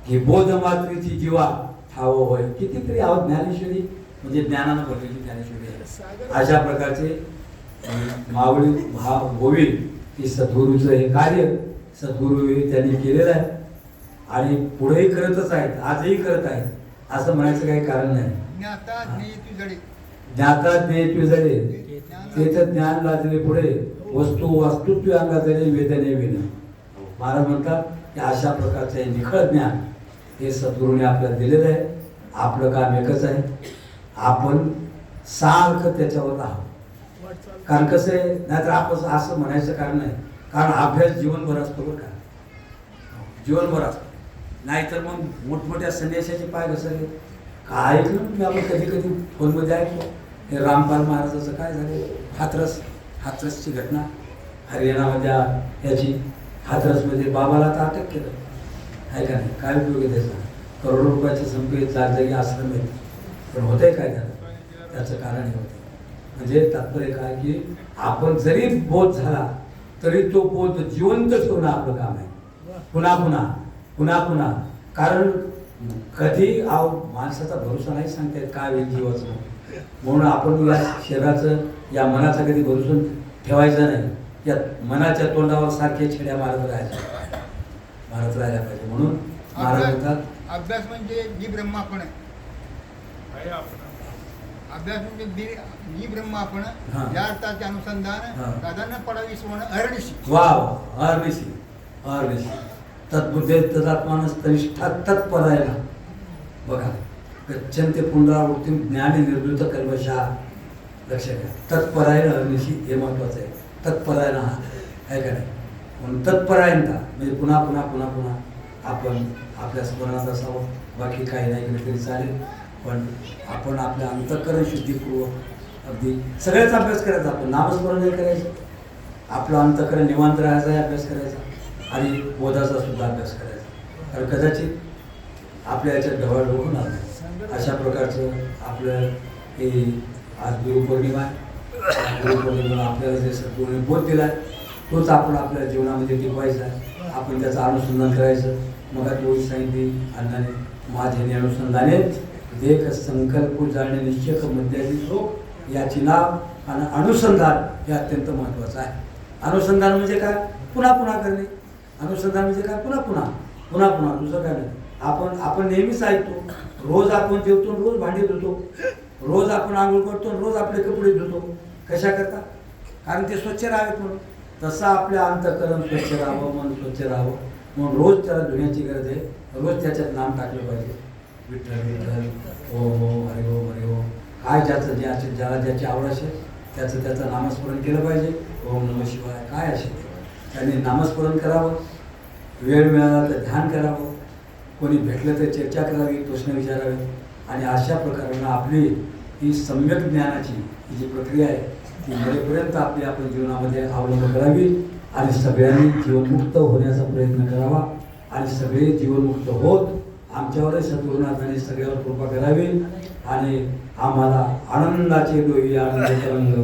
की बोध मात्रेची जीवा ठाव होय. कितीतरी आहोत ज्ञानेश्वरी म्हणजे ज्ञानानं भरलेली ज्ञानेश्वरी आहे. अशा प्रकारचे मावळी भाव गोविंद ही सद्गुरूचं हे कार्य सद्गुरू त्यांनी केलेलं आहे आणि पुढेही करतच आहेत, आजही करत आहेत. असं म्हणायचं काही कारण नाही. ज्ञाता ज्ञेय जडे ते तर ज्ञान लाजले पुढे वस्तू वास्तुत्व अंगा जडे वेदने विन. महाराज म्हणतात की अशा प्रकारचं हे निखळ ज्ञान हे सद्गुरूने आपल्याला दिलेलं आहे. आपलं काम एकच आहे, आपण सारखं त्याच्यावर राहावं. कारण कसं आहे, नाहीतर आपण असं म्हणायचं कारण नाही, कारण अभ्यास जीवनभर असतो बरं का, जीवनभर असतो. नाहीतर मग मोठमोठ्या संन्यासाचे पाय घसरले काय ऐकलं मी आपण कधी कधी फोनमध्ये ऐकतो हे रामपाल महाराजाचं काय झालं, हाथरसची घटना हरियाणामध्ये याची. हाथरसमध्ये बाबाला तर अटक केलं आहे का नाही, काय उपयोग आहे त्याचा, करोडो रुपयाचे संपे जागी आश्रम आहेत, पण होतंय काय झालं, त्याचं कारण हे होतं. म्हणजे तात्पर्य काय की आपण जरी बोध झाला तरी तो बोध जिवंत ठेवणं आपलं काम आहे. पुन्हा पुन्हा पुन्हा पुन्हा, कारण कधी माणसाचा भरोसा नाही सांगता येत काय होईल जीवाचं. म्हणून आपण या शरीराचं या मनाचा कधी भरोसा ठेवायचा नाही. या मनाच्या तोंडावर सारखे छड्या मारत राहायला पाहिजे. म्हणून महाराज म्हणतात अभ्यास म्हणजे जी ब्रह्मापण आहे, अभ्यास म्हणजे मी ब्रह्मापण या अर्थाचे अनुसंधान दादांना पडावी सोन अरणशी. वा अरणशी, अरणशी तत्बुद्धे तदात्मानस तनिष्ठा तत्परायणा. बघा गच्छन्ते पुनरावृत्ती ज्ञानी निर्वृत कल्पशा. लक्ष घ्या, तत्परायण अरणशी हे महत्वाचं आहे. तत्परायण हा आहे का नाही, म्हणून तत्परायणता म्हणजे पुन्हा पुन्हा पुन्हा पुन्हा आपण आपल्या स्मरणात असावं. बाकी काही नाही केलं तरी चालेल, पण आपण आपल्या अंतःकरण शुद्धीपूर्वक अगदी सगळ्याचा अभ्यास करायचा. आपण नामस्मरण करायचं, आपलं अंतःकरण निवांत राहायचा आहे अभ्यास करायचा आणि बोधाचा सुद्धा अभ्यास करायचा. कारण कदाचित आपल्या याच्यात ढवळ होऊन आलं. अशा प्रकारचं आपलं हे आज गुरुपौर्णिमा आहे. गुरुपौर्णिमेला आपल्याला जे सद्गुरूने बोध दिला आहे तोच आपण आपल्या जीवनामध्ये टिकवायचा आहे. आपण त्याचं अनुसंधान करायचं. मग तोही सांगितली अण्णाने माझे अनुसंधाने देख संकल्प जाणे निश्चय मध्याधी लोक याची नाव आणि अनुसंधान हे अत्यंत महत्त्वाचं आहे. अनुसंधान म्हणजे काय, पुन्हा पुन्हा करणे. अनुसंधान म्हणजे काय, पुन्हा पुन्हा पुन्हा पुन्हा, दुसरं काय नाही. आपण नेहमीच ऐकतो, रोज आपण जेवतो, रोज भांडी धुतो, रोज आपण आंघोळ करतो, रोज आपले कपडे धुतो. कशा करता, कारण ते स्वच्छ राहावेत म्हणून. तसं आपलं अंतःकरण स्वच्छ राहावं, मन स्वच्छ राहावं म्हणून रोज त्याला धुण्याची गरज आहे. रोज त्याच्यात नाम टाकलं पाहिजे. विठ्ठल विठ्ठल, ओम ओम, हरि ओम हरि ओम. काय ज्याचं ज्याला ज्याची आवड असेल त्याचं नामस्मरण केलं पाहिजे. ओम नमः शिवाय काय असेल त्यांनी नामस्मरण करावं. वेळ मिळाला तर ध्यान करावं. कोणी भेटलं तर चर्चा करावी, प्रश्न विचारावे. आणि अशा प्रकारे आपली ही सम्यक ज्ञानाची ही जी प्रक्रिया आहे ती मरेपर्यंत आपण जीवनामध्ये अवलंब करावी. आणि सगळ्यांनी जीवनमुक्त होण्याचा प्रयत्न करावा आणि सगळे जीवनमुक्त होत आमच्यावरही सद्गुरुनाथांनी सगळ्यावर कृपा करावी आणि आम्हाला आनंदाचे डोई आनंदाचे रंग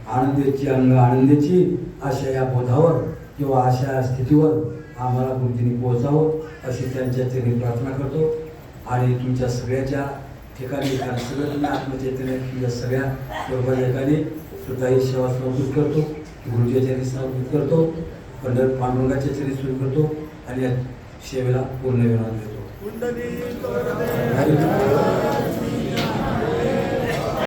आनंदाची अंग आनंदाची अशा या बोधावर किंवा अशा स्थितीवर आम्हाला गुरुजींनी पोहोचावं अशी त्यांच्या चरणी प्रार्थना करतो आणि तुमच्या सगळ्याच्या ठिकाणी कारण सगळं तुम्ही आत्मचैतन्य तुमच्या सगळ्या ठिकाणी स्वतःही सेवा समर्पित करतो गुरुजीच्या चरणी समर्पित करतो पांडुरंगाच्या चरणी समर्पित करतो आणि या सेवेला पूर्ण विराम देतो.